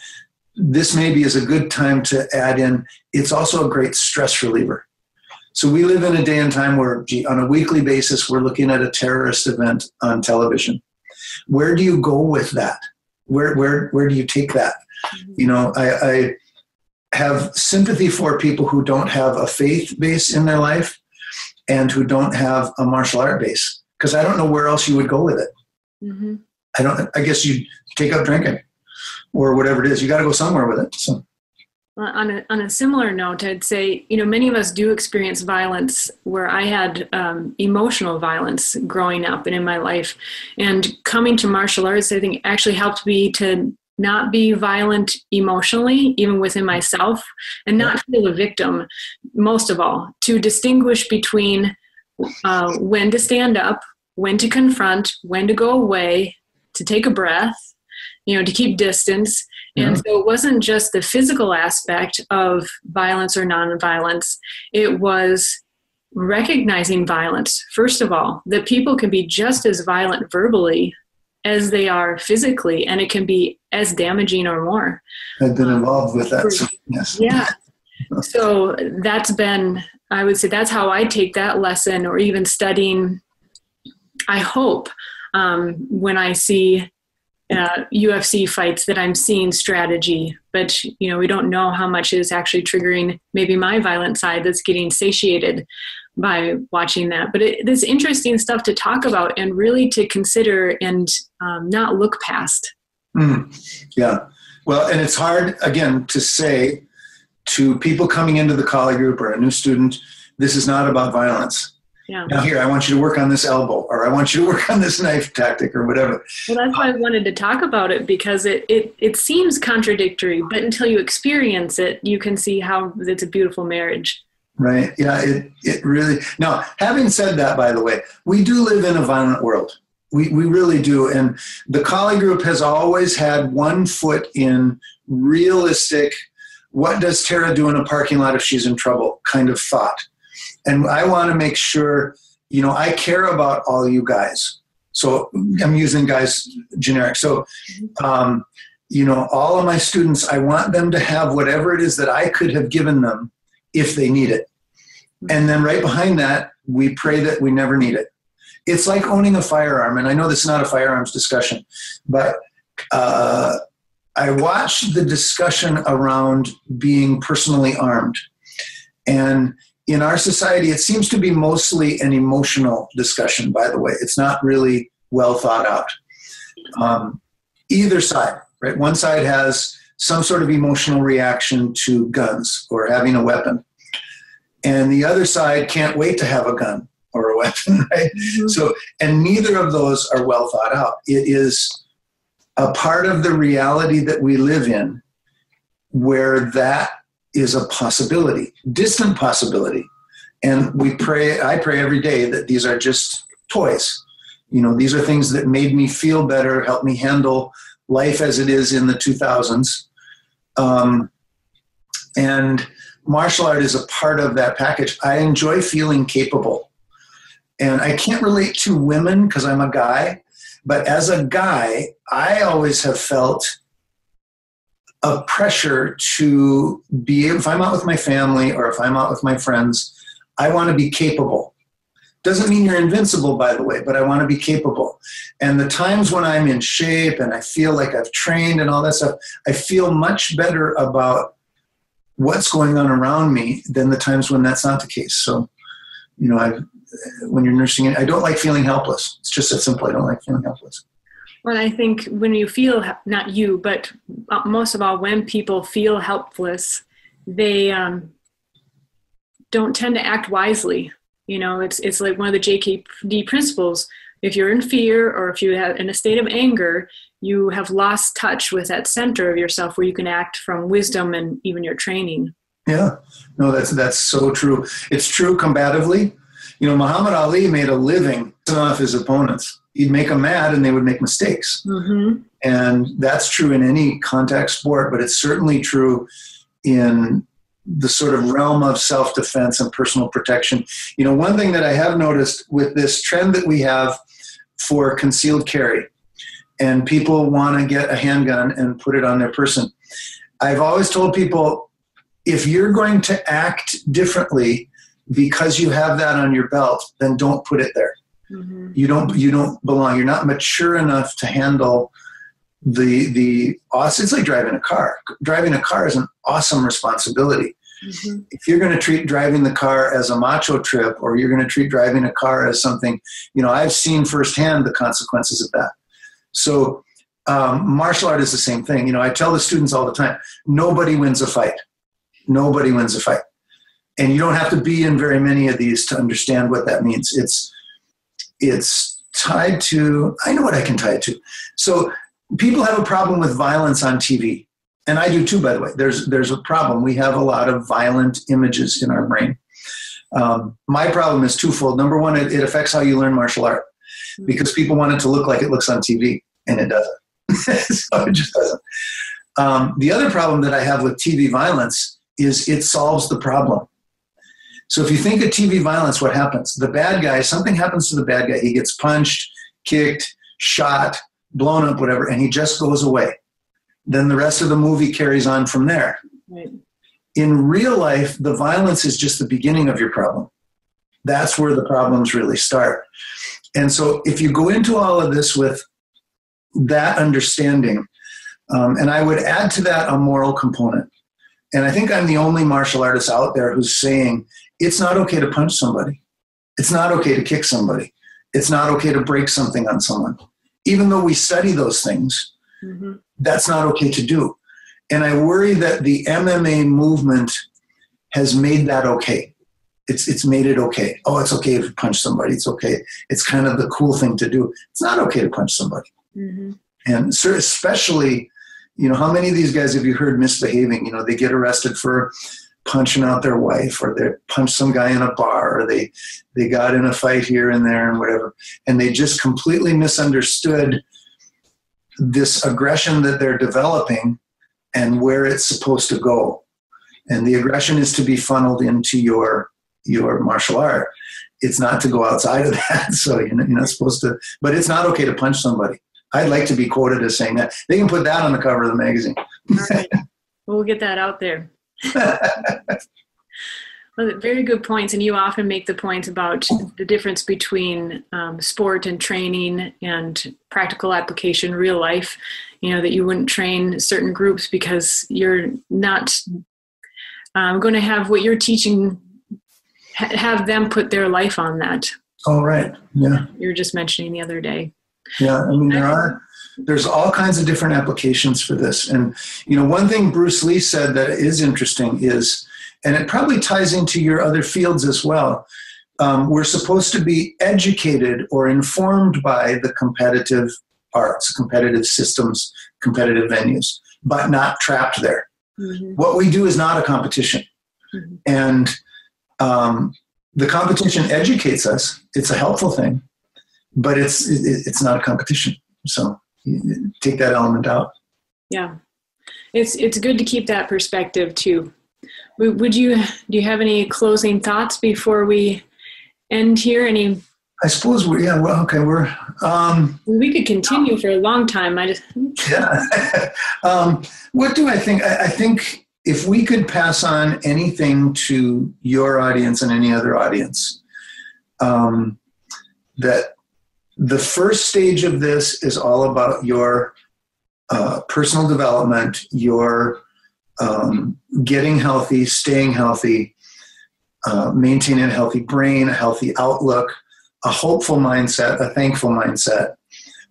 this maybe is a good time to add in, it's also a great stress reliever. So we live in a day and time where, on a weekly basis, we're looking at a terrorist event on television. Where do you go with that? Where do you take that? I have sympathy for people who don't have a faith base in their life and who don't have a martial art base, because I don't know where else you would go with it. Mm-hmm. I guess you take up drinking or whatever it is. You got to go somewhere with it. So. On a similar note, I'd say, many of us do experience violence, where I had emotional violence growing up and in my life. And coming to martial arts, I think, actually helped me to not be violent emotionally, even within myself, and not feel a victim, most of all, to distinguish between when to stand up, when to confront, when to go away, to take a breath, to keep distance. And so it wasn't just the physical aspect of violence or non-violence. It was recognizing violence, first of all, that people can be just as violent verbally as they are physically, and it can be as damaging or more. I've been involved with that. So, yes. Yeah. So that's been, I would say, that's how I take that lesson, or even studying, I hope, when I see UFC fights, that I'm seeing strategy, but we don't know how much is actually triggering maybe my violent side that's getting satiated by watching that. But it's interesting stuff to talk about and really to consider and not look past. Yeah. Well, and it's hard, again, to say to people coming into the Kali group or a new student, this is not about violence. Yeah. Now here, I want you to work on this elbow, or I want you to work on this knife tactic, or whatever. Well, that's why I wanted to talk about it, because it seems contradictory, but until you experience it, you can see how it's a beautiful marriage. Right. Yeah, it really. Now, having said that, by the way, we do live in a violent world. We really do. And the Kali group has always had one foot in realistic, what does Tara do in a parking lot if she's in trouble kind of thought. And I want to make sure, I care about all you guys. So I'm using guys generic. So, all of my students, I want them to have whatever it is that I could have given them if they need it. And then right behind that, we pray that we never need it. It's like owning a firearm. And I know this is not a firearms discussion, but I watched the discussion around being personally armed. And in our society, it seems to be mostly an emotional discussion, by the way. It's not really well thought out. Either side, right? One side has some sort of emotional reaction to guns or having a weapon. And the other side can't wait to have a gun or a weapon, right? Mm-hmm. So, and neither of those are well thought out. It is a part of the reality that we live in where that is a possibility, distant possibility. And I pray every day that these are just toys. These are things that made me feel better, helped me handle life as it is in the 2000s. And martial art is a part of that package. I enjoy feeling capable. And I can't relate to women because I'm a guy, but as a guy, I always have felt a pressure to be able, if I'm out with my family or if I'm out with my friends, I want to be capable. Doesn't mean you're invincible, by the way, but I want to be capable. And the times when I'm in shape and I feel like I've trained and all that stuff, I feel much better about what's going on around me than the times when that's not the case. So, when you're nursing it, I don't like feeling helpless. It's just that simple. I don't like feeling helpless. Well, I think when you feel, not you, but most of all, when people feel helpless, they don't tend to act wisely. It's like one of the JKD principles. If you're in fear or if you have in a state of anger, you have lost touch with that center of yourself where you can act from wisdom and even your training. Yeah, no, that's so true. It's true combatively. Muhammad Ali made a living off his opponents. He'd make them mad and they would make mistakes. Mm-hmm. And that's true in any contact sport, but it's certainly true in the sort of realm of self-defense and personal protection. One thing that I have noticed with this trend that we have for concealed carry, and people want to get a handgun and put it on their person. I've always told people, if you're going to act differently because you have that on your belt, then don't put it there. Mm-hmm. You don't belong. You're not mature enough to handle it's like driving a car. Driving a car is an awesome responsibility. Mm-hmm. If you're going to treat driving the car as a macho trip, or you're going to treat driving a car as something, I've seen firsthand the consequences of that. So martial art is the same thing. I tell the students all the time, nobody wins a fight. Nobody wins a fight. And you don't have to be in very many of these to understand what that means. It's tied to, I know what I can tie it to. So people have a problem with violence on TV. And I do too, by the way. There's a problem. We have a lot of violent images in our brain. My problem is twofold. Number one, it affects how you learn martial art because people want it to look like it looks on TV, and it doesn't. So it just doesn't. The other problem that I have with TV violence is it solves the problem. So if you think of TV violence, what happens? The bad guy, something happens to the bad guy. He gets punched, kicked, shot, blown up, whatever, and he just goes away. Then the rest of the movie carries on from there. Right. In real life, the violence is just the beginning of your problem. That's where the problems really start. And so if you go into all of this with that understanding, and I would add to that a moral component. And I think I'm the only martial artist out there who's saying it's not okay to punch somebody. It's not okay to kick somebody. It's not okay to break something on someone. Even though we study those things, mm-hmm. That's not okay to do. And I worry that the MMA movement has made that okay. It's made it okay. Oh, it's okay to punch somebody. It's okay. It's kind of the cool thing to do. It's not okay to punch somebody. Mm-hmm. And so especially, how many of these guys have you heard misbehaving? They get arrested for punching out their wife, or they punched some guy in a bar, or they got in a fight here and there and whatever. And they just completely misunderstood this aggression that they're developing and where it's supposed to go. And the aggression is to be funneled into your martial art. It's not to go outside of that. So you're not supposed to, but it's not okay to punch somebody. I'd like to be quoted as saying that. They can put that on the cover of the magazine. All right. We'll get that out there. Well, very good points. And you often make the point about the difference between sport and training and practical application, real life, that you wouldn't train certain groups because you're not going to have what you're teaching, have them put their life on that. Oh, right. Yeah. You were just mentioning the other day. Yeah. I mean, there's all kinds of different applications for this. And, one thing Bruce Lee said that is interesting is, and it probably ties into your other fields as well, we're supposed to be educated or informed by the competitive arts, competitive systems, competitive venues, but not trapped there. Mm-hmm. What we do is not a competition. Mm-hmm. And the competition educates us. It's a helpful thing, but it's not a competition. So you take that element out. Yeah. It's good to keep that perspective too. Do you have any closing thoughts before we end here? I suppose we could continue for a long time. What do I think? I think if we could pass on anything to your audience and any other audience, that the first stage of this is all about your personal development, your getting healthy, staying healthy, maintaining a healthy brain, a healthy outlook, a hopeful mindset, a thankful mindset.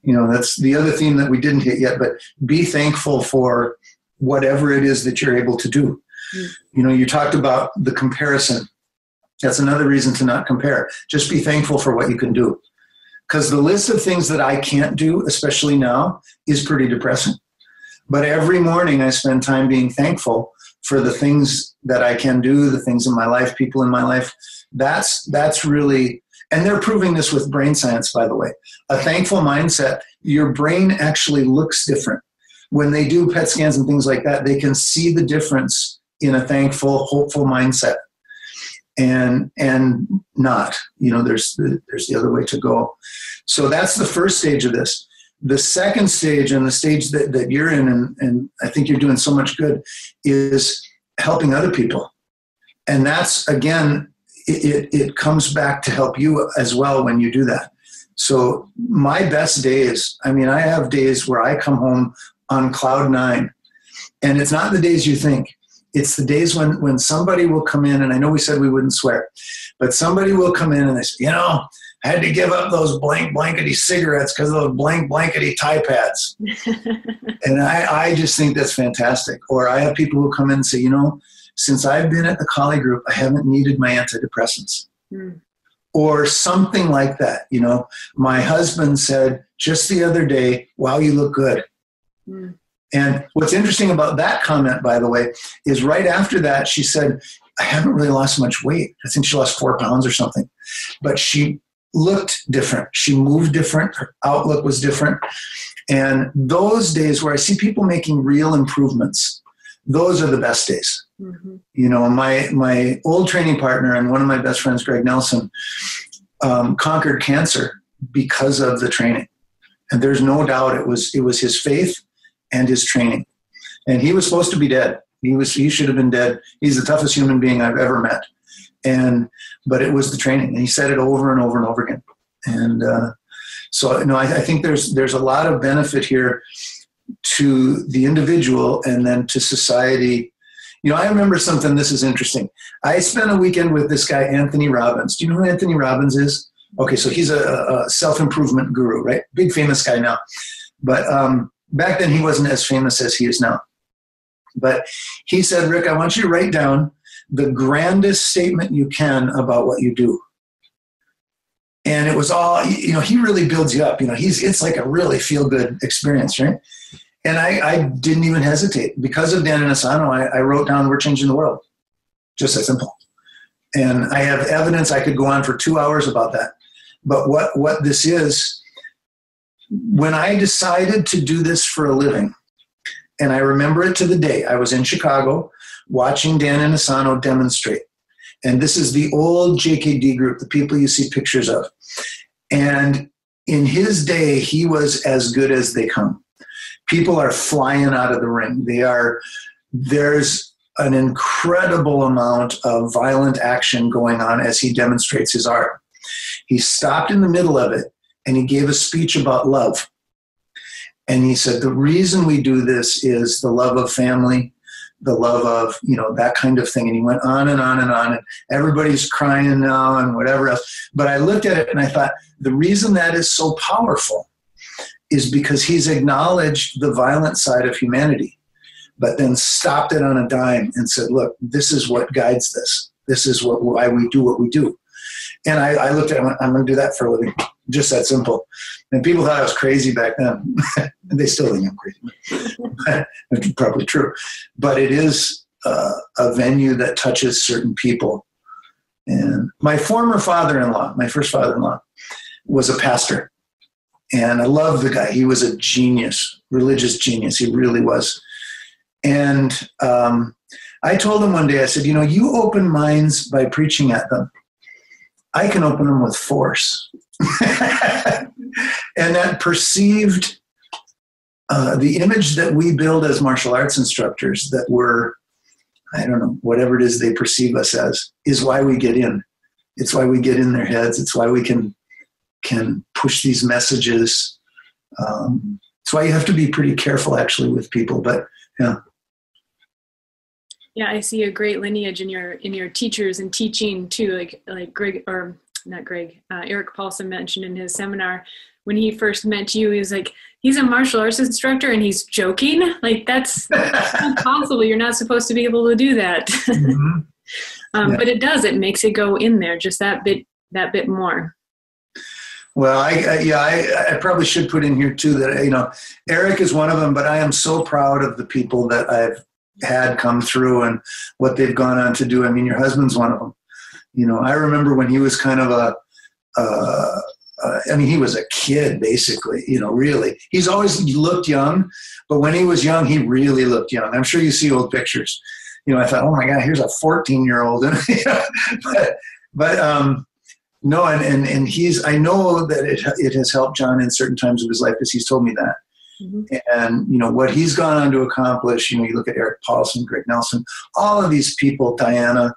That's the other theme that we didn't hit yet, but be thankful for whatever it is that you're able to do. Mm. You talked about the comparison. That's another reason to not compare. Just be thankful for what you can do. Because the list of things that I can't do, especially now, is pretty depressing. But every morning I spend time being thankful for the things that I can do, the things in my life, people in my life. That's really, and they're proving this with brain science, by the way. A thankful mindset, your brain actually looks different. When they do PET scans and things like that, they can see the difference in a thankful, hopeful mindset. And not, there's the other way to go. So that's the first stage of this. The second stage, and the stage that you're in, and I think you're doing so much good, is helping other people. And that's, again, it comes back to help you as well when you do that. So my best days, I have days where I come home on cloud 9, and it's not the days you think. It's the days when somebody will come in, and I know we said we wouldn't swear, but somebody will come in and they say, I had to give up those blank blankety cigarettes because of those blank blankety tie pads. And I just think that's fantastic. Or I have people who come in and say, since I've been at the Kali group, I haven't needed my antidepressants. Mm. Or something like that. My husband said just the other day, wow, you look good. Mm. And what's interesting about that comment, by the way, is right after that, she said, I haven't really lost much weight. I think she lost 4 pounds or something. But she looked different. She moved different. Her outlook was different. And those days where I see people making real improvements, those are the best days. Mm-hmm. My old training partner and one of my best friends, Greg Nelson, conquered cancer because of the training. And there's no doubt it was his faith and his training. And he was supposed to be dead. He should have been dead. He's the toughest human being I've ever met. But it was the training. And he said it over and over and over again. And I think there's a lot of benefit here to the individual and then to society. I remember something, this is interesting. I spent a weekend with this guy, Anthony Robbins. Do you know who Anthony Robbins is? Okay, so he's a self-improvement guru, right? Big famous guy now. But back then he wasn't as famous as he is now. But he said, Rick, I want you to write down the grandest statement you can about what you do. And it was all, he really builds you up. It's like a really feel-good experience, right? And I didn't even hesitate. Because of Dan Inosanto, I wrote down, we're changing the world. Just that simple. And I have evidence. I could go on for 2 hours about that. But what this is, when I decided to do this for a living, and I remember it to the day, I was in Chicago watching Dan Inosanto demonstrate. And this is the old JKD group, the people you see pictures of. And in his day, he was as good as they come. People are flying out of the ring. There's an incredible amount of violent action going on as he demonstrates his art. He stopped in the middle of it and he gave a speech about love. And he said, the reason we do this is the love of family, the love of, that kind of thing. And he went on and on and on, and everybody's crying now and whatever else. But I looked at it and I thought, the reason that is so powerful is because he's acknowledged the violent side of humanity, but then stopped it on a dime and said, look, this is what guides this. This is why we do what we do. And I looked at it and went, I'm going to do that for a living. Just that simple. And people thought I was crazy back then. They still think I'm crazy. It's probably true. But it is a venue that touches certain people. And my former father-in-law, my first father-in-law, was a pastor. And I love the guy. He was a genius, religious genius. He really was. And I told him one day, I said, you open minds by preaching at them. I can open them with force. And that perceived, the image that we build as martial arts instructors, that we're, I don't know, whatever it is they perceive us as, is why we get in. It's why we get in their heads. It's why we can push these messages. It's why you have to be pretty careful, actually, with people. But yeah. Yeah, I see a great lineage in your teachers and teaching too, like Greg, or not Greg, Eric Paulson mentioned in his seminar when he first met you. He was like, he's a martial arts instructor and he's joking. Like that's impossible. You're not supposed to be able to do that. Mm-hmm. Yeah. But it does. It makes it go in there just that bit more. Well, I probably should put in here too that Eric is one of them, but I am so proud of the people that I've had come through and what they've gone on to do. I mean, your husband's one of them. I remember when he was kind of he was a kid, basically, really. He's always looked young, but when he was young, he really looked young. I'm sure you see old pictures. I thought, oh my God, here's a 14-year-old. No, and I know that it has helped John in certain times of his life because he's told me that. Mm-hmm. And, what he's gone on to accomplish, you look at Eric Paulson, Greg Nelson, all of these people, Diana,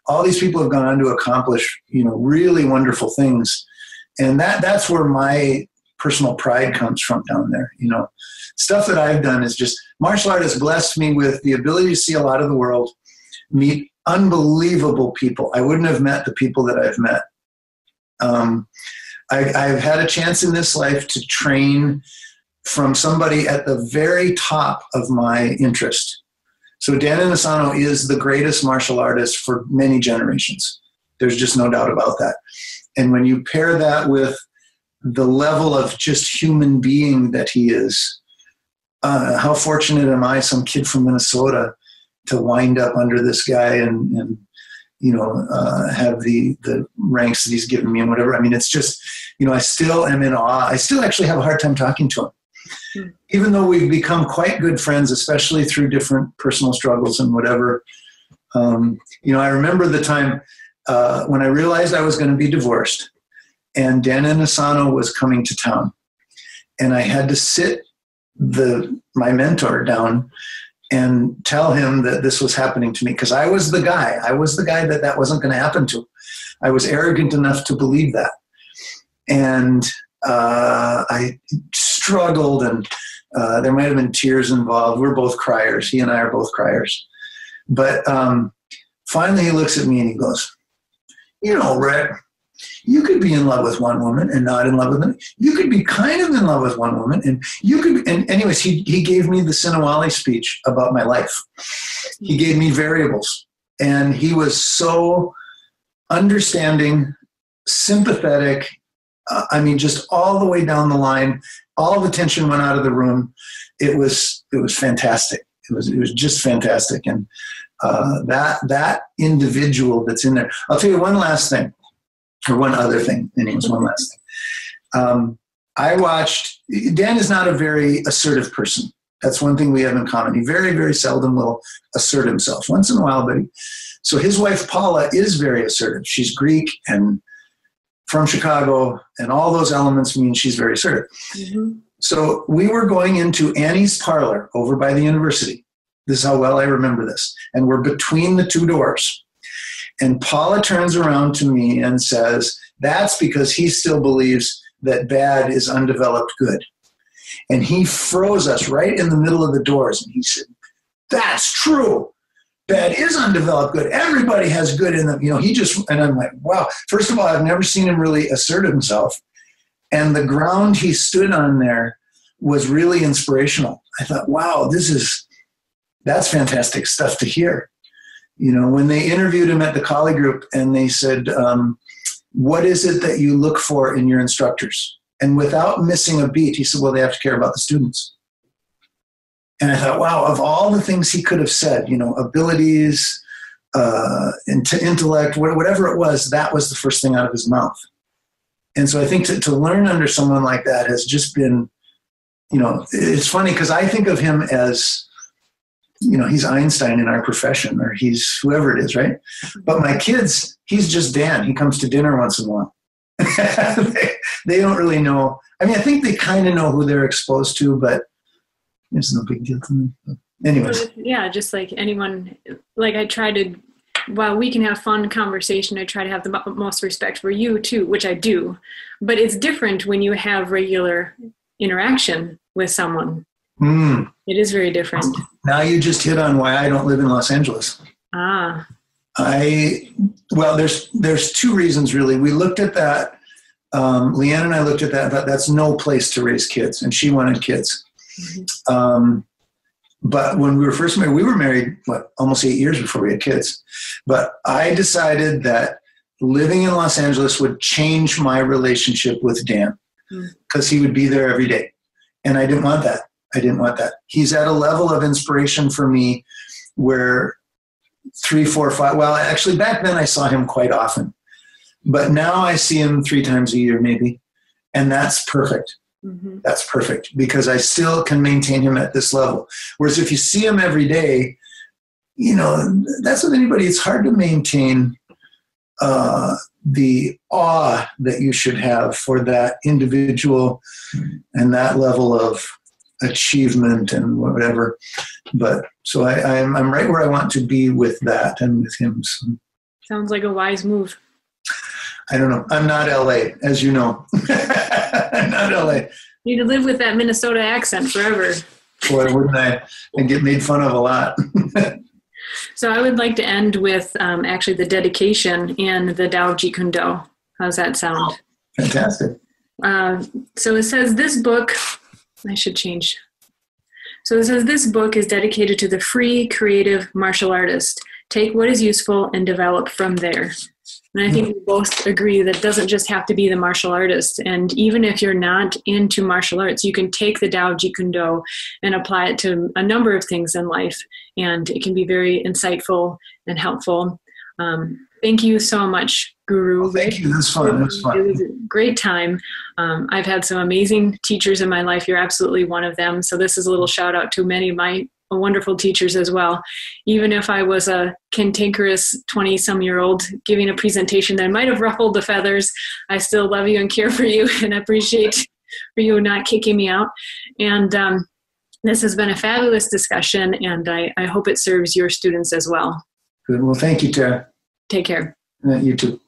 all these people have gone on to accomplish, really wonderful things. And that's where my personal pride comes from down there. Stuff that I've done is just, martial art has blessed me with the ability to see a lot of the world, meet unbelievable people. I wouldn't have met the people that I've met. I've had a chance in this life to train from somebody at the very top of my interest. So Dan Inosanto is the greatest martial artist for many generations. There's just no doubt about that. And when you pair that with the level of just human being that he is, how fortunate am I, some kid from Minnesota, to wind up under this guy and have the ranks that he's given me and whatever. I mean, it's just, I still am in awe. I still actually have a hard time talking to him. Even though we've become quite good friends, especially through different personal struggles and whatever. I remember the time when I realized I was going to be divorced and Dan Inosanto was coming to town. And I had to sit my mentor down and tell him that this was happening to me, because I was the guy. I was the guy that wasn't going to happen to. I was arrogant enough to believe that. And I struggled, and there might have been tears involved. We're both criers. He and I are both criers. But finally he looks at me and he goes, Rick, you could be in love with one woman and not in love with another. You could be kind of in love with one woman, and you could. And anyways, he gave me the Sinawali speech about my life. He gave me variables, and he was so understanding, sympathetic. Just all the way down the line. All the tension went out of the room. It was fantastic. It was just fantastic, and that individual that's in there. I'll tell you one last thing. Or one other thing, anyways, one last thing. I watched, Dan is not a very assertive person. That's one thing we have in common. He very, very seldom will assert himself. Once in a while, but so his wife, Paula, is very assertive. She's Greek and from Chicago, and all those elements mean she's very assertive. Mm-hmm. So we were going into Annie's parlor over by the university, This is how well I remember this. And we're between the two doors. And Paula turns around to me and says, that's because he still believes that bad is undeveloped good. And he froze us right in the middle of the doors. And he said, that's true. Bad is undeveloped good. Everybody has good in them. And I'm like, wow. First of all, I've never seen him really assert himself. And the ground he stood on there was really inspirational. I thought, wow, that's fantastic stuff to hear. When they interviewed him at the Collie Group and they said, what is it that you look for in your instructors? And without missing a beat, he said, well, they have to care about the students. And I thought, wow, of all the things he could have said, abilities, intellect, whatever it was, that was the first thing out of his mouth. And so I think to learn under someone like that has just been, it's funny because I think of him as, he's Einstein in our profession, or he's whoever it is, right? But my kids, he's just Dan. He comes to dinner once in a while. they don't really know. I mean, I think they kind of know who they're exposed to, but it's no big deal to me. But anyways. Yeah, just like anyone, like I try to, while we can have fun conversation, I try to have the most respect for you too, which I do. But it's different when you have regular interaction with someone. It is very different. Now you just hit on why I don't live in Los Angeles. There's two reasons really. We looked at that. Leanne and I looked at that and thought that's no place to raise kids, and she wanted kids. Mm-hmm. But when we were first married, we were married, almost 8 years before we had kids. But I decided that living in Los Angeles would change my relationship with Dan because he would be there every day. And I didn't want that. He's at a level of inspiration for me where 3, 4, 5, well, actually back then I saw him quite often. But now I see him 3 times a year maybe. And that's perfect. Mm-hmm. That's perfect because I still can maintain him at this level. Whereas if you see him every day, that's with anybody. It's hard to maintain the awe that you should have for that individual and that level of achievement and whatever. But so I'm right where I want to be with that and with him. So. Sounds like a wise move. I don't know. I'm not LA, as you know. I'm not LA. You'd live with that Minnesota accent forever. Boy, wouldn't I? And get made fun of a lot. So I would like to end with actually the dedication and the Tao of Jeet Kune Do. How's that sound? Fantastic. So it says this book, I should change. So it says this book is dedicated to the free, creative martial artist. Take what is useful and develop from there. And I think we both agree that it doesn't just have to be the martial artist. And even if you're not into martial arts, you can take the Tao of Jeet Kune Do and apply it to a number of things in life. And it can be very insightful and helpful. Thank you so much, Guru. Well, thank you. It was fun. It was a great time. I've had some amazing teachers in my life. You're absolutely one of them. So this is a little shout out to many of my wonderful teachers as well. Even if I was a cantankerous 20-some-year-old giving a presentation that might have ruffled the feathers, I still love you and care for you and appreciate for you not kicking me out. And this has been a fabulous discussion, and I hope it serves your students as well. Good. Well, thank you, Tara. Take care. You too.